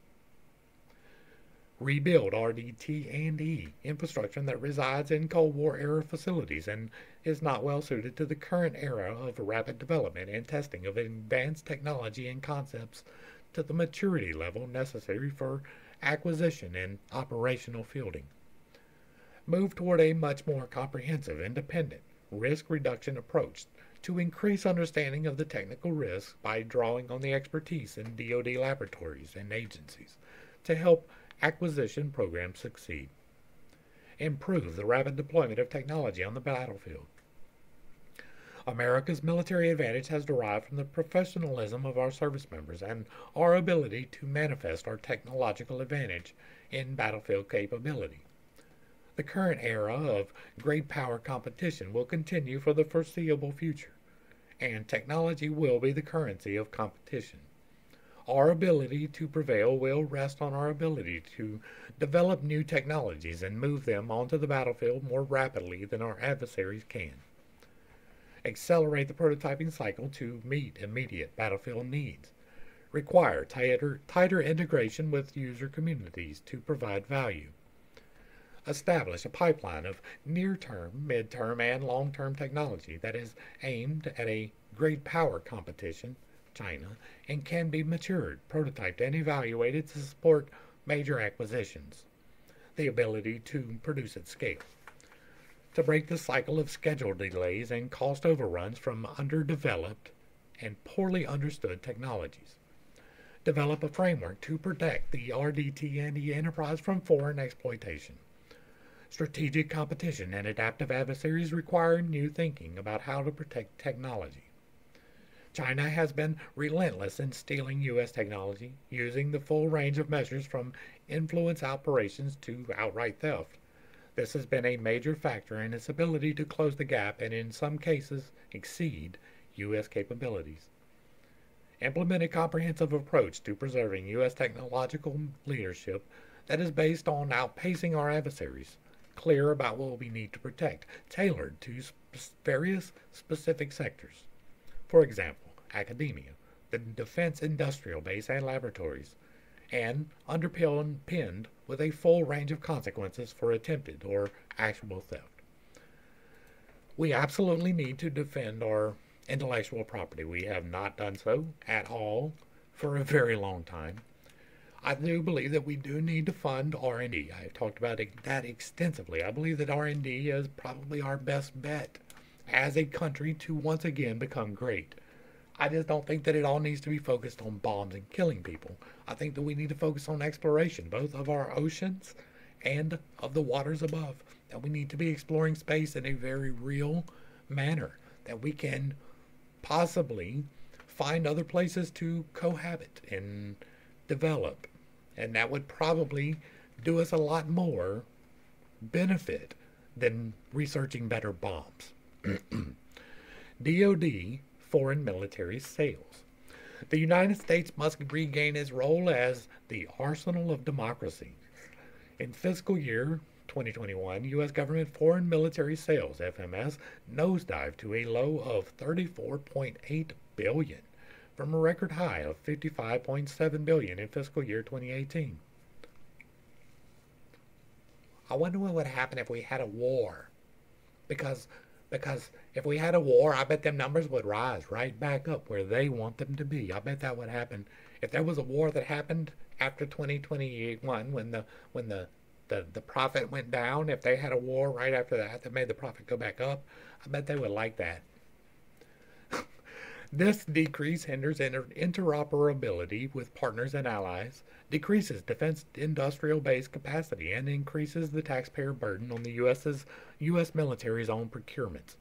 Rebuild RDT&E infrastructure that resides in Cold War era facilities and is not well suited to the current era of rapid development and testing of advanced technology and concepts to the maturity level necessary for acquisition and operational fielding. Move toward a much more comprehensive, independent, risk reduction approach to increase understanding of the technical risks by drawing on the expertise in DoD laboratories and agencies to help acquisition programs succeed. Improve the rapid deployment of technology on the battlefield. America's military advantage has derived from the professionalism of our service members and our ability to manifest our technological advantage in battlefield capability. The current era of great power competition will continue for the foreseeable future, and technology will be the currency of competition. Our ability to prevail will rest on our ability to develop new technologies and move them onto the battlefield more rapidly than our adversaries can. Accelerate the prototyping cycle to meet immediate battlefield needs. Require tighter integration with user communities to provide value. Establish a pipeline of near-term, mid-term, and long-term technology that is aimed at a great power competition, China, and can be matured, prototyped, and evaluated to support major acquisitions. The ability to produce at scale. To break the cycle of schedule delays and cost overruns from underdeveloped and poorly understood technologies. Develop a framework to protect the RDT&E enterprise from foreign exploitation. Strategic competition and adaptive adversaries require new thinking about how to protect technology. China has been relentless in stealing U.S. technology, using the full range of measures from influence operations to outright theft. This has been a major factor in its ability to close the gap and, in some cases, exceed U.S. capabilities. Implement a comprehensive approach to preserving U.S. technological leadership that is based on outpacing our adversaries, clear about what we need to protect, tailored to various specific sectors. For example, academia, the defense industrial base and laboratories, and underpinned with a full range of consequences for attempted or actual theft. We absolutely need to defend our intellectual property. We have not done so at all for a very long time. I do believe that we do need to fund R&D. I've talked about that extensively. I believe that R&D is probably our best bet as a country to once again become great. I just don't think that it all needs to be focused on bombs and killing people. I think that we need to focus on exploration, both of our oceans and of the waters above. That we need to be exploring space in a very real manner. That we can possibly find other places to cohabit and develop. And that would probably do us a lot more benefit than researching better bombs. DoD Foreign Military Sales. The United States must regain its role as the arsenal of democracy. In fiscal year 2021, U.S. government foreign military sales, FMS, nosedived to a low of $34.8 billion from a record high of $55.7 billion in fiscal year 2018. I wonder what would happen if we had a war. Because if we had a war, I bet them numbers would rise right back up where they want them to be. I bet that would happen. If there was a war that happened after 2021, when the profit went down, if they had a war right after that made the profit go back up, I bet they would like that. This decrease hinders interoperability with partners and allies, decreases defense industrial base capacity, and increases the taxpayer burden on the U.S. military's own procurements.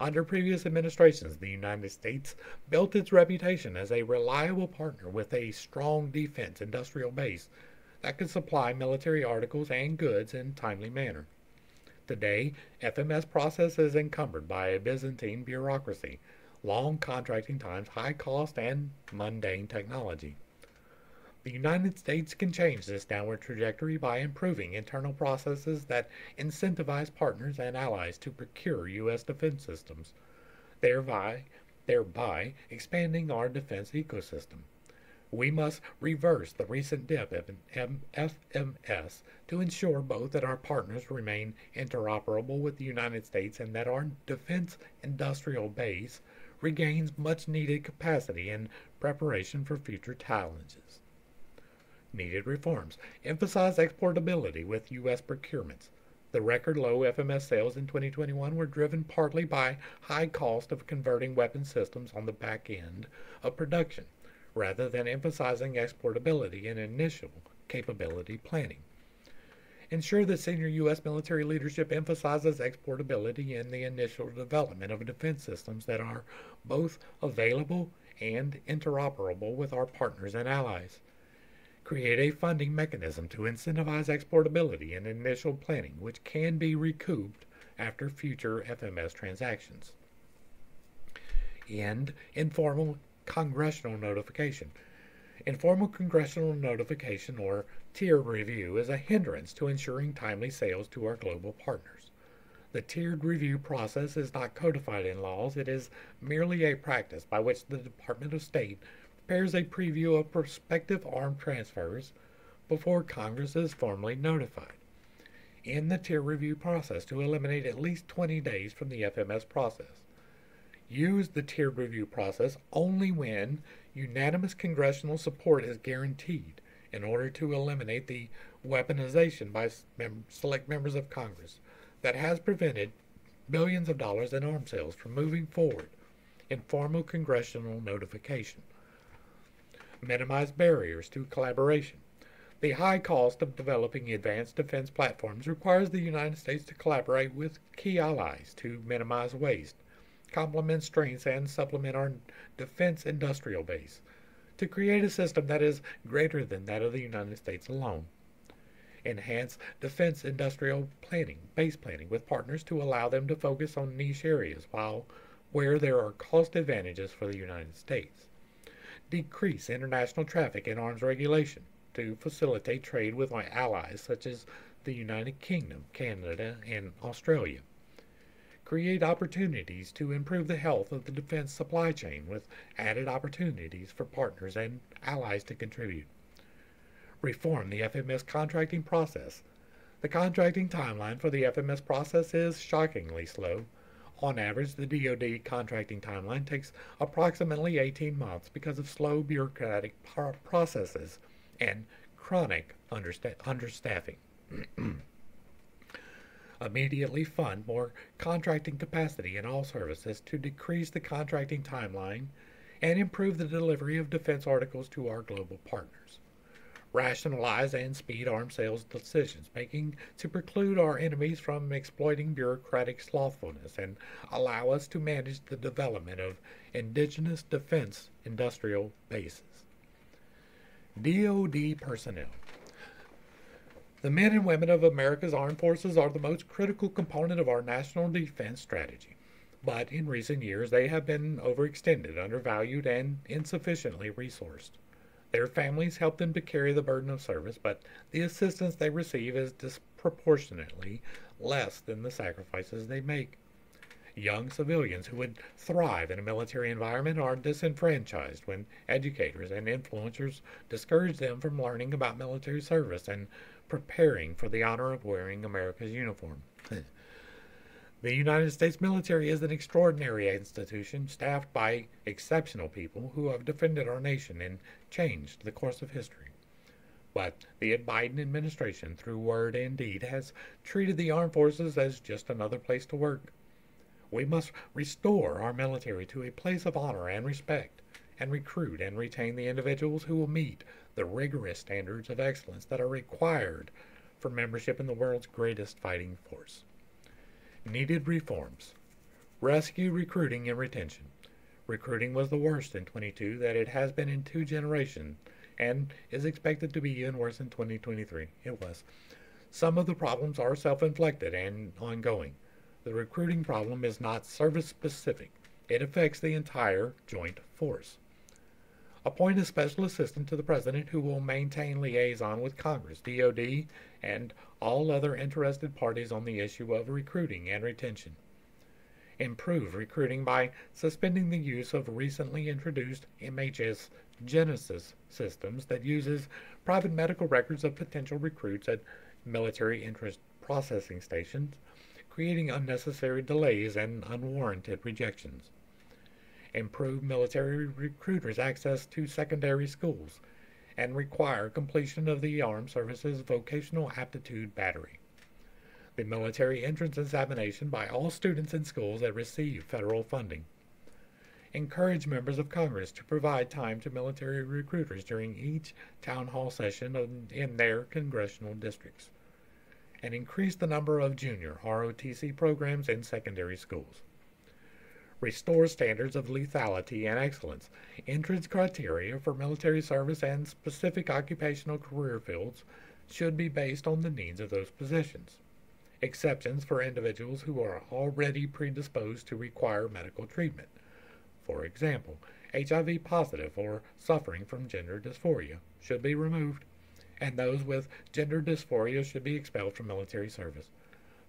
Under previous administrations, the United States built its reputation as a reliable partner with a strong defense industrial base that could supply military articles and goods in a timely manner. Today, FMS process is encumbered by a Byzantine bureaucracy, long contracting times, high cost, and mundane technology. The United States can change this downward trajectory by improving internal processes that incentivize partners and allies to procure U.S. defense systems, thereby expanding our defense ecosystem. We must reverse the recent dip in FMS to ensure both that our partners remain interoperable with the United States and that our defense industrial base regains much-needed capacity in preparation for future challenges. Needed reforms. Emphasize exportability with U.S. procurements. The record low FMS sales in 2021 were driven partly by high cost of converting weapon systems on the back end of production, rather than emphasizing exportability in initial capability planning. Ensure that senior U.S. military leadership emphasizes exportability in the initial development of defense systems that are both available and interoperable with our partners and allies. Create a funding mechanism to incentivize exportability in initial planning, which can be recouped after future FMS transactions. End informal congressional notification. Informal congressional notification, or tiered review, is a hindrance to ensuring timely sales to our global partners. The tiered review process is not codified in laws. It is merely a practice by which the Department of State prepares a preview of prospective armed transfers before Congress is formally notified. In the tier review process to eliminate at least 20 days from the FMS process. Use the tiered review process only when unanimous congressional support is guaranteed in order to eliminate the weaponization by select members of Congress that has prevented billions of dollars in arms sales from moving forward in formal congressional notification. Minimize barriers to collaboration. The high cost of developing advanced defense platforms requires the United States to collaborate with key allies to minimize waste, complement strengths, and supplement our defense industrial base to create a system that is greater than that of the United States alone. Enhance defense industrial planning, base planning with partners to allow them to focus on niche areas where there are cost advantages for the United States. Decrease international traffic and arms regulation to facilitate trade with our allies such as the United Kingdom, Canada, and Australia. Create opportunities to improve the health of the defense supply chain with added opportunities for partners and allies to contribute. Reform the FMS contracting process. The contracting timeline for the FMS process is shockingly slow. On average, the DoD contracting timeline takes approximately 18 months because of slow bureaucratic processes and chronic understaffing. Immediately fund more contracting capacity in all services to decrease the contracting timeline and improve the delivery of defense articles to our global partners. Rationalize and speed arms sales decisions making to preclude our enemies from exploiting bureaucratic slothfulness and allow us to manage the development of indigenous defense industrial bases. DoD personnel. The men and women of America's armed forces are the most critical component of our national defense strategy. But in recent years, they have been overextended, undervalued, and insufficiently resourced. Their families help them to carry the burden of service, but the assistance they receive is disproportionately less than the sacrifices they make. Young civilians who would thrive in a military environment are disenfranchised when educators and influencers discourage them from learning about military service and preparing for the honor of wearing America's uniform. The United States military is an extraordinary institution staffed by exceptional people who have defended our nation and changed the course of history. But the Biden administration, through word and deed, has treated the armed forces as just another place to work. We must restore our military to a place of honor and respect, and recruit and retain the individuals who will meet the rigorous standards of excellence that are required for membership in the world's greatest fighting force. Needed reforms. Rescue recruiting and retention. Recruiting was the worst in 22 that it has been in 2 generations and is expected to be even worse in 2023. It was. Some of the problems are self-inflicted and ongoing. The recruiting problem is not service-specific. It affects the entire joint force. Appoint a special assistant to the President who will maintain liaison with Congress, DoD, and all other interested parties on the issue of recruiting and retention. Improve recruiting by suspending the use of recently introduced MHS Genesis systems that uses private medical records of potential recruits at military interest processing stations, creating unnecessary delays and unwarranted rejections. Improve military recruiters' access to secondary schools, and require completion of the Armed Services Vocational Aptitude Battery. The military entrance examination by all students in schools that receive federal funding. Encourage members of Congress to provide time to military recruiters during each town hall session in their congressional districts. And increase the number of junior ROTC programs in secondary schools. Restore standards of lethality and excellence. Entrance criteria for military service and specific occupational career fields should be based on the needs of those positions. Exceptions for individuals who are already predisposed to require medical treatment. For example, HIV positive or suffering from gender dysphoria should be removed, and those with gender dysphoria should be expelled from military service.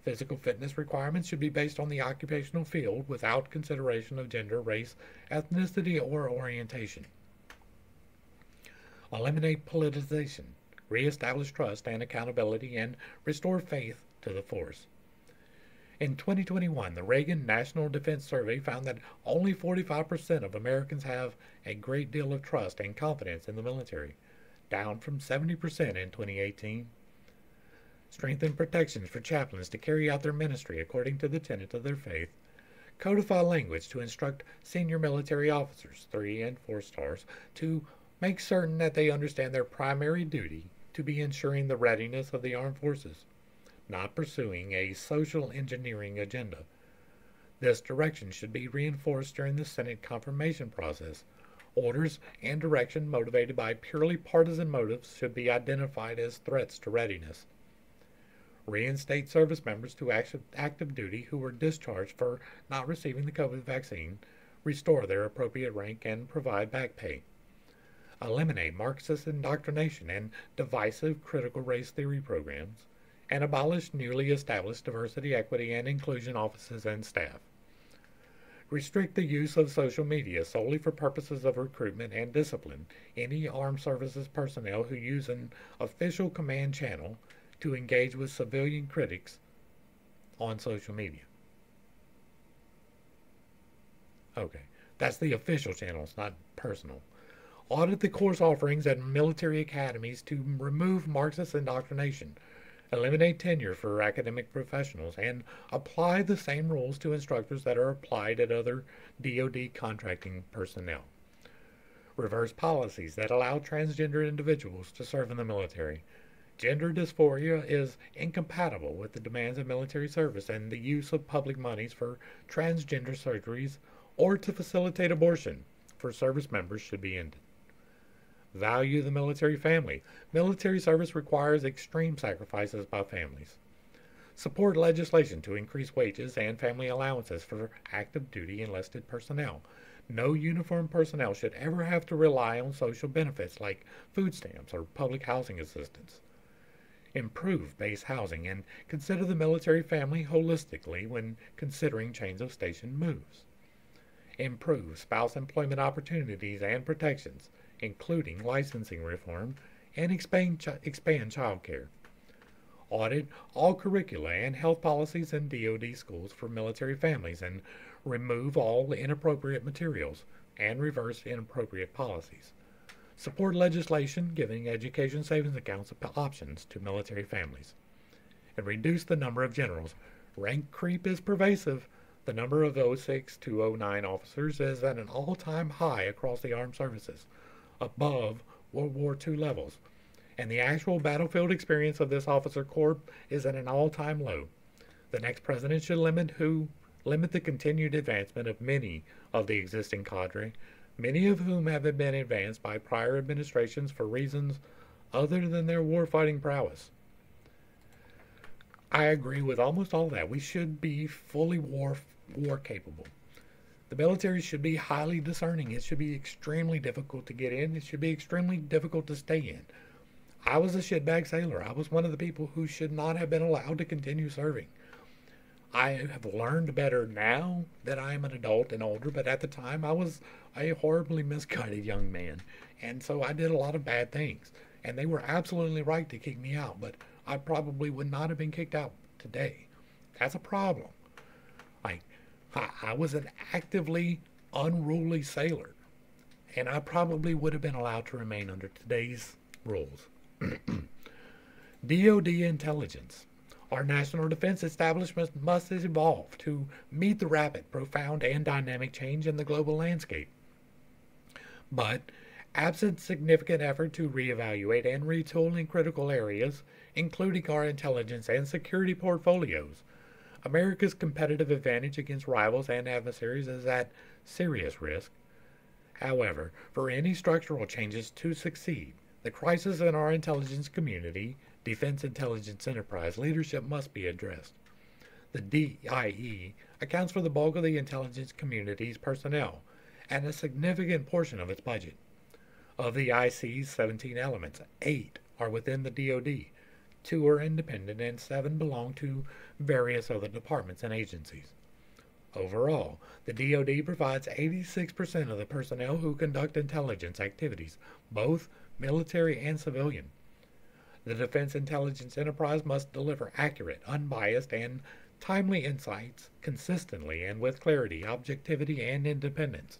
Physical fitness requirements should be based on the occupational field without consideration of gender, race, ethnicity, or orientation. Eliminate politicization, reestablish trust and accountability, and restore faith to the force. In 2021, the Reagan National Defense Survey found that only 45% of Americans have a great deal of trust and confidence in the military, down from 70% in 2018. Strengthen protections for chaplains to carry out their ministry according to the tenets of their faith. Codify language to instruct senior military officers, 3 and 4 stars, to make certain that they understand their primary duty to be ensuring the readiness of the armed forces, not pursuing a social engineering agenda. This direction should be reinforced during the Senate confirmation process. Orders and direction motivated by purely partisan motives should be identified as threats to readiness. Reinstate service members to active duty who were discharged for not receiving the COVID vaccine, restore their appropriate rank, and provide back pay. Eliminate Marxist indoctrination and divisive critical race theory programs, and abolish newly established diversity, equity, and inclusion offices and staff. Restrict the use of social media solely for purposes of recruitment and discipline any armed services personnel who use an official command channel to engage with civilian critics on social media. Okay, that's the official channels, not personal. Audit the course offerings at military academies to remove Marxist indoctrination, eliminate tenure for academic professionals, and apply the same rules to instructors that are applied at other DoD contracting personnel. Reverse policies that allow transgender individuals to serve in the military. Gender dysphoria is incompatible with the demands of military service, and the use of public monies for transgender surgeries or to facilitate abortion for service members should be ended. Value the military family. Military service requires extreme sacrifices by families. Support legislation to increase wages and family allowances for active duty enlisted personnel. No uniformed personnel should ever have to rely on social benefits like food stamps or public housing assistance. Improve base housing and consider the military family holistically when considering change of station moves. Improve spouse employment opportunities and protections, including licensing reform, and expand child care. Audit all curricula and health policies in DoD schools for military families and remove all inappropriate materials and reverse inappropriate policies. Support legislation giving education savings accounts options to military families. And reduce the number of generals. Rank creep is pervasive. The number of 06 to 09 officers is at an all-time high across the armed services, above World War II levels, and the actual battlefield experience of this officer corps is at an all-time low. The next president should limit the continued advancement of many of the existing cadre, many of whom have been advanced by prior administrations for reasons other than their warfighting prowess. I agree with almost all that. We should be fully war capable. The military should be highly discerning. It should be extremely difficult to get in. It should be extremely difficult to stay in. I was a shitbag sailor. I was one of the people who should not have been allowed to continue serving. I have learned better now that I am an adult and older, but at the time I was a horribly misguided young man. And so I did a lot of bad things. And they were absolutely right to kick me out, but I probably would not have been kicked out today. That's a problem. I was an actively unruly sailor, and I probably would have been allowed to remain under today's rules. DoD Intelligence. Our national defense establishment must evolve to meet the rapid, profound, and dynamic change in the global landscape. But, absent significant effort to reevaluate and retool in critical areas, including our intelligence and security portfolios, America's competitive advantage against rivals and adversaries is at serious risk. However, for any structural changes to succeed, the crisis in our intelligence community, defense intelligence enterprise leadership must be addressed. The DIE accounts for the bulk of the intelligence community's personnel and a significant portion of its budget. Of the IC's 17 elements, 8 are within the DoD, 2 are independent, and 7 belong to various other departments and agencies. Overall, the DoD provides 86% of the personnel who conduct intelligence activities, both military and civilian. The Defense Intelligence Enterprise must deliver accurate, unbiased, and timely insights consistently and with clarity, objectivity, and independence.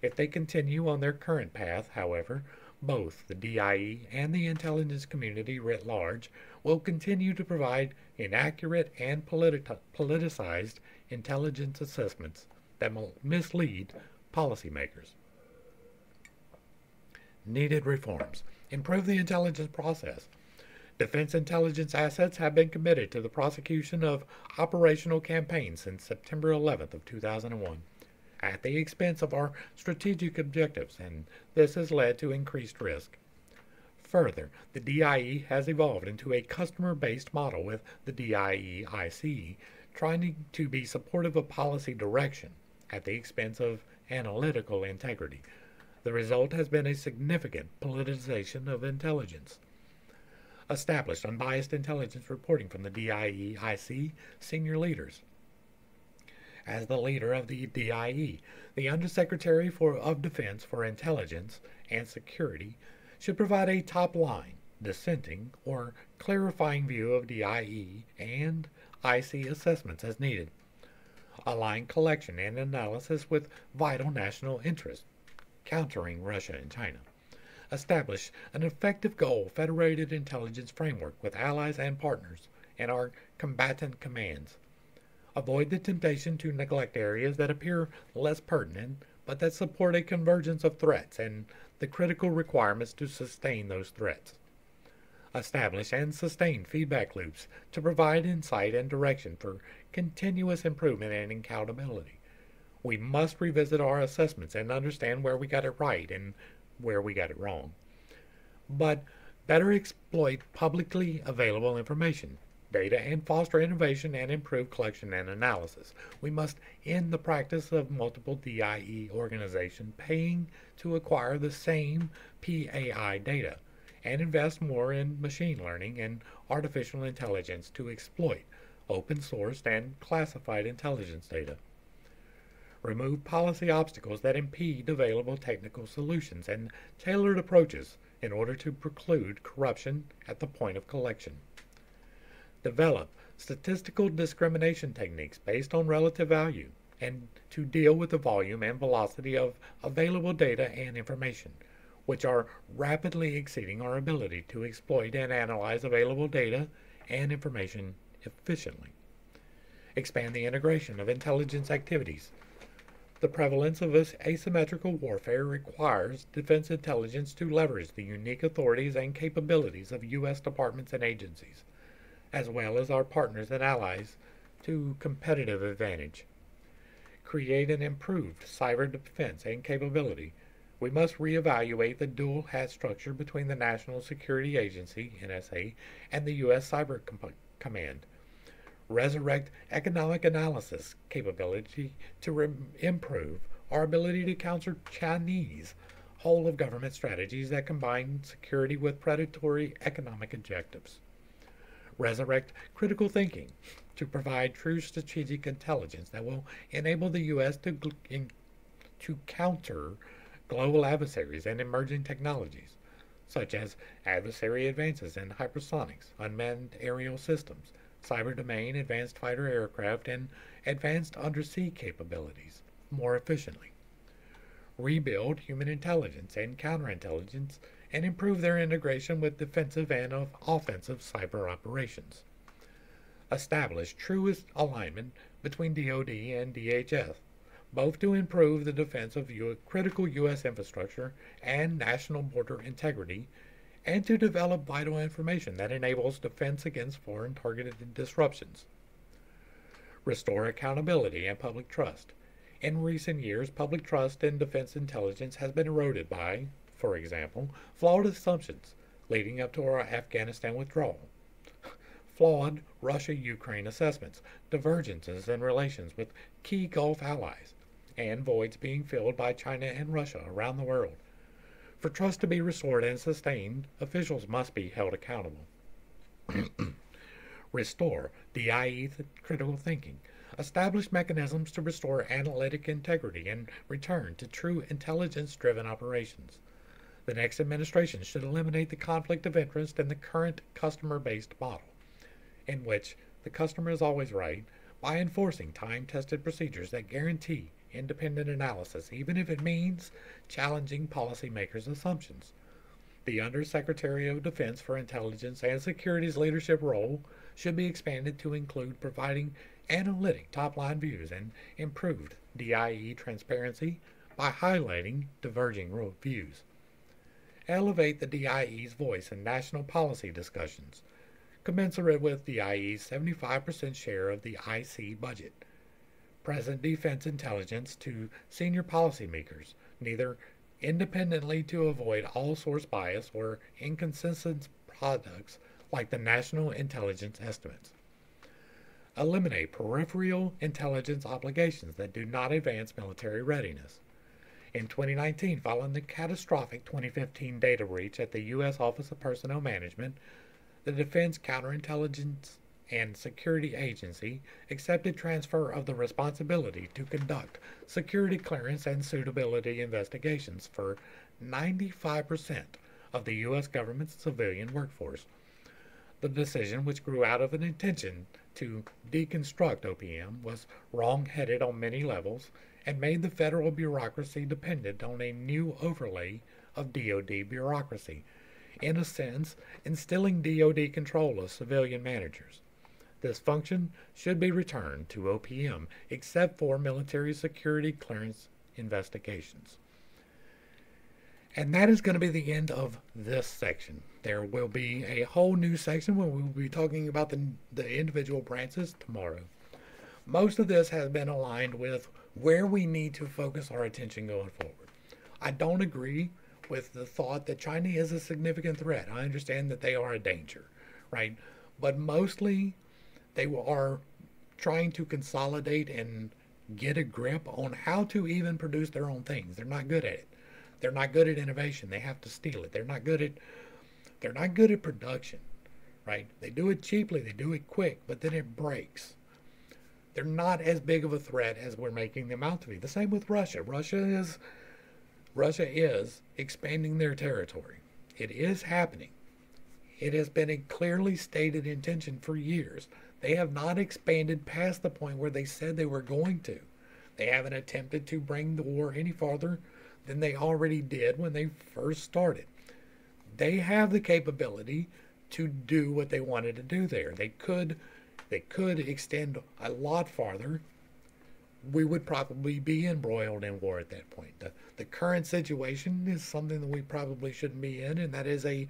If they continue on their current path, however, both the DIE and the intelligence community writ large will continue to provide inaccurate and politicized intelligence assessments that will mislead policymakers. Needed reforms. Improve the intelligence process. Defense intelligence assets have been committed to the prosecution of operational campaigns since September 11th of 2001. At the expense of our strategic objectives, and this has led to increased risk. Further, the DIE has evolved into a customer-based model with the DIE-IC trying to be supportive of policy direction at the expense of analytical integrity. The result has been a significant politicization of intelligence. Established unbiased intelligence reporting from the DIE-IC senior leaders. As the leader of the DIE, the Undersecretary of Defense for Intelligence and Security should provide a top-line, dissenting, or clarifying view of DIE and IC assessments as needed. align collection and analysis with vital national interests, countering Russia and China. Establish an effective goal federated intelligence framework with allies and partners and our combatant commands. Avoid the temptation to neglect areas that appear less pertinent but that support a convergence of threats and the critical requirements to sustain those threats. Establish and sustain feedback loops to provide insight and direction for continuous improvement and accountability. We must revisit our assessments and understand where we got it right and where we got it wrong. But better exploit publicly available information, data, and foster innovation and improve collection and analysis. We must end the practice of multiple DIE organizations paying to acquire the same PAI data and invest more in machine learning and artificial intelligence to exploit open-sourced and classified intelligence data. Remove policy obstacles that impede available technical solutions and tailored approaches in order to preclude corruption at the point of collection. Develop statistical discrimination techniques based on relative value and to deal with the volume and velocity of available data and information, which are rapidly exceeding our ability to exploit and analyze available data and information efficiently. Expand the integration of intelligence activities. The prevalence of asymmetrical warfare requires defense intelligence to leverage the unique authorities and capabilities of U.S. departments and agencies, as well as our partners and allies, to competitive advantage. Create an improved cyber defense and capability. We must reevaluate the dual hat structure between the National Security Agency, NSA, and the U.S. Cyber Command. Resurrect economic analysis capability to improve our ability to counter Chinese whole-of-government strategies that combine security with predatory economic objectives. Resurrect critical thinking to provide true strategic intelligence that will enable the U.S. to counter global adversaries and emerging technologies, such as adversary advances in hypersonics, unmanned aerial systems, cyber domain, advanced fighter aircraft, and advanced undersea capabilities more efficiently. Rebuild human intelligence and counterintelligence and improve their integration with defensive and offensive cyber operations. Establish truest alignment between DoD and DHS, both to improve the defense of critical U.S. infrastructure and national border integrity, and to develop vital information that enables defense against foreign targeted disruptions. Restore accountability and public trust. In recent years, public trust in defense intelligence has been eroded by, for example, flawed assumptions leading up to our Afghanistan withdrawal, flawed Russia-Ukraine assessments, divergences in relations with key Gulf allies, and voids being filled by China and Russia around the world. For trust to be restored and sustained, officials must be held accountable. Restore DIE critical thinking. Establish mechanisms to restore analytic integrity and return to true intelligence-driven operations. The next administration should eliminate the conflict of interest in the current customer-based model, in which the customer is always right, by enforcing time-tested procedures that guarantee independent analysis, even if it means challenging policymakers' assumptions. The Undersecretary of Defense for Intelligence and Security's leadership role should be expanded to include providing analytic top-line views and improved DIE transparency by highlighting diverging views. Elevate the DIE's voice in national policy discussions, commensurate with DIE's 75% share of the IC budget. Present defense intelligence to senior policymakers, neither independently to avoid all source bias or inconsistent products like the National Intelligence Estimates. Eliminate peripheral intelligence obligations that do not advance military readiness. In 2019, following the catastrophic 2015 data breach at the U.S. Office of Personnel Management, the Defense Counterintelligence and Security Agency accepted transfer of the responsibility to conduct security clearance and suitability investigations for 95% of the U.S. government's civilian workforce. The decision, which grew out of an intention to deconstruct OPM was wrong-headed on many levels and made the federal bureaucracy dependent on a new overlay of DoD bureaucracy, in a sense, instilling DoD control of civilian managers. This function should be returned to OPM, except for military security clearance investigations. And that is going to be the end of this section. There will be a whole new section where we will be talking about the individual branches tomorrow. Most of this has been aligned with where we need to focus our attention going forward. I don't agree with the thought that China is a significant threat. I understand that they are a danger, right? But mostly they are trying to consolidate and get a grip on how to even produce their own things. They're not good at it. They're not good at innovation. They have to steal it. They're not good at production, right? They do it cheaply, they do it quick, but then it breaks. They're not as big of a threat as we're making them out to be. The same with Russia. Russia is expanding their territory. It is happening. It has been a clearly stated intention for years. They have not expanded past the point where they said they were going to. They haven't attempted to bring the war any farther than they already did when they first started. They have the capability to do what they wanted to do there. They could extend a lot farther. We would probably be embroiled in war at that point. The current situation is something that we probably shouldn't be in, and that is a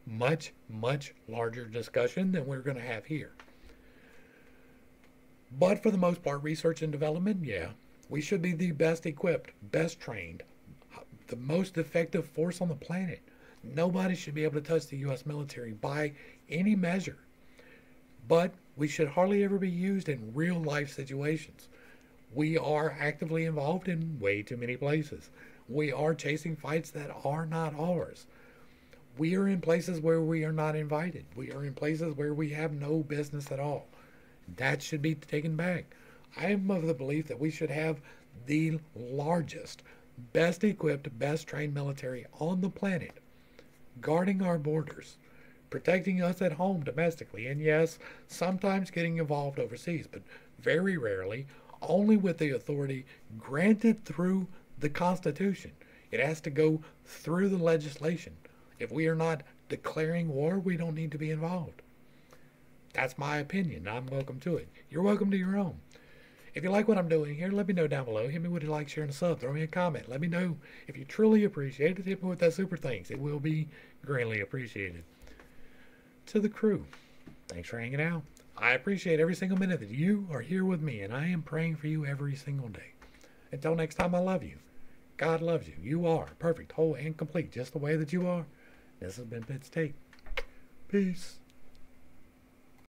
much, much larger discussion than we're going to have here. But for the most part, research and development, yeah, we should be the best equipped, best trained, the most effective force on the planet. Nobody should be able to touch the U.S. military by any measure. But we should hardly ever be used in real life situations. We are actively involved in way too many places. We are chasing fights that are not ours. We are in places where we are not invited. We are in places where we have no business at all. That should be taken back. I am of the belief that we should have the largest, best equipped, best trained military on the planet, guarding our borders, protecting us at home domestically, and yes, sometimes getting involved overseas, but very rarely, only with the authority granted through the Constitution. It has to go through the legislation. If we are not declaring war, we don't need to be involved. That's my opinion. I'm welcome to it. You're welcome to your own. If you like what I'm doing here, let me know down below. Hit me with a like, share, and a sub. Throw me a comment. Let me know if you truly appreciate it. Hit me with that super thanks. It will be greatly appreciated. To the crew, thanks for hanging out. I appreciate every single minute that you are here with me, and I am praying for you every single day. Until next time, I love you. God loves you. You are perfect, whole, and complete, just the way that you are. This has been Pitt's Take. Peace.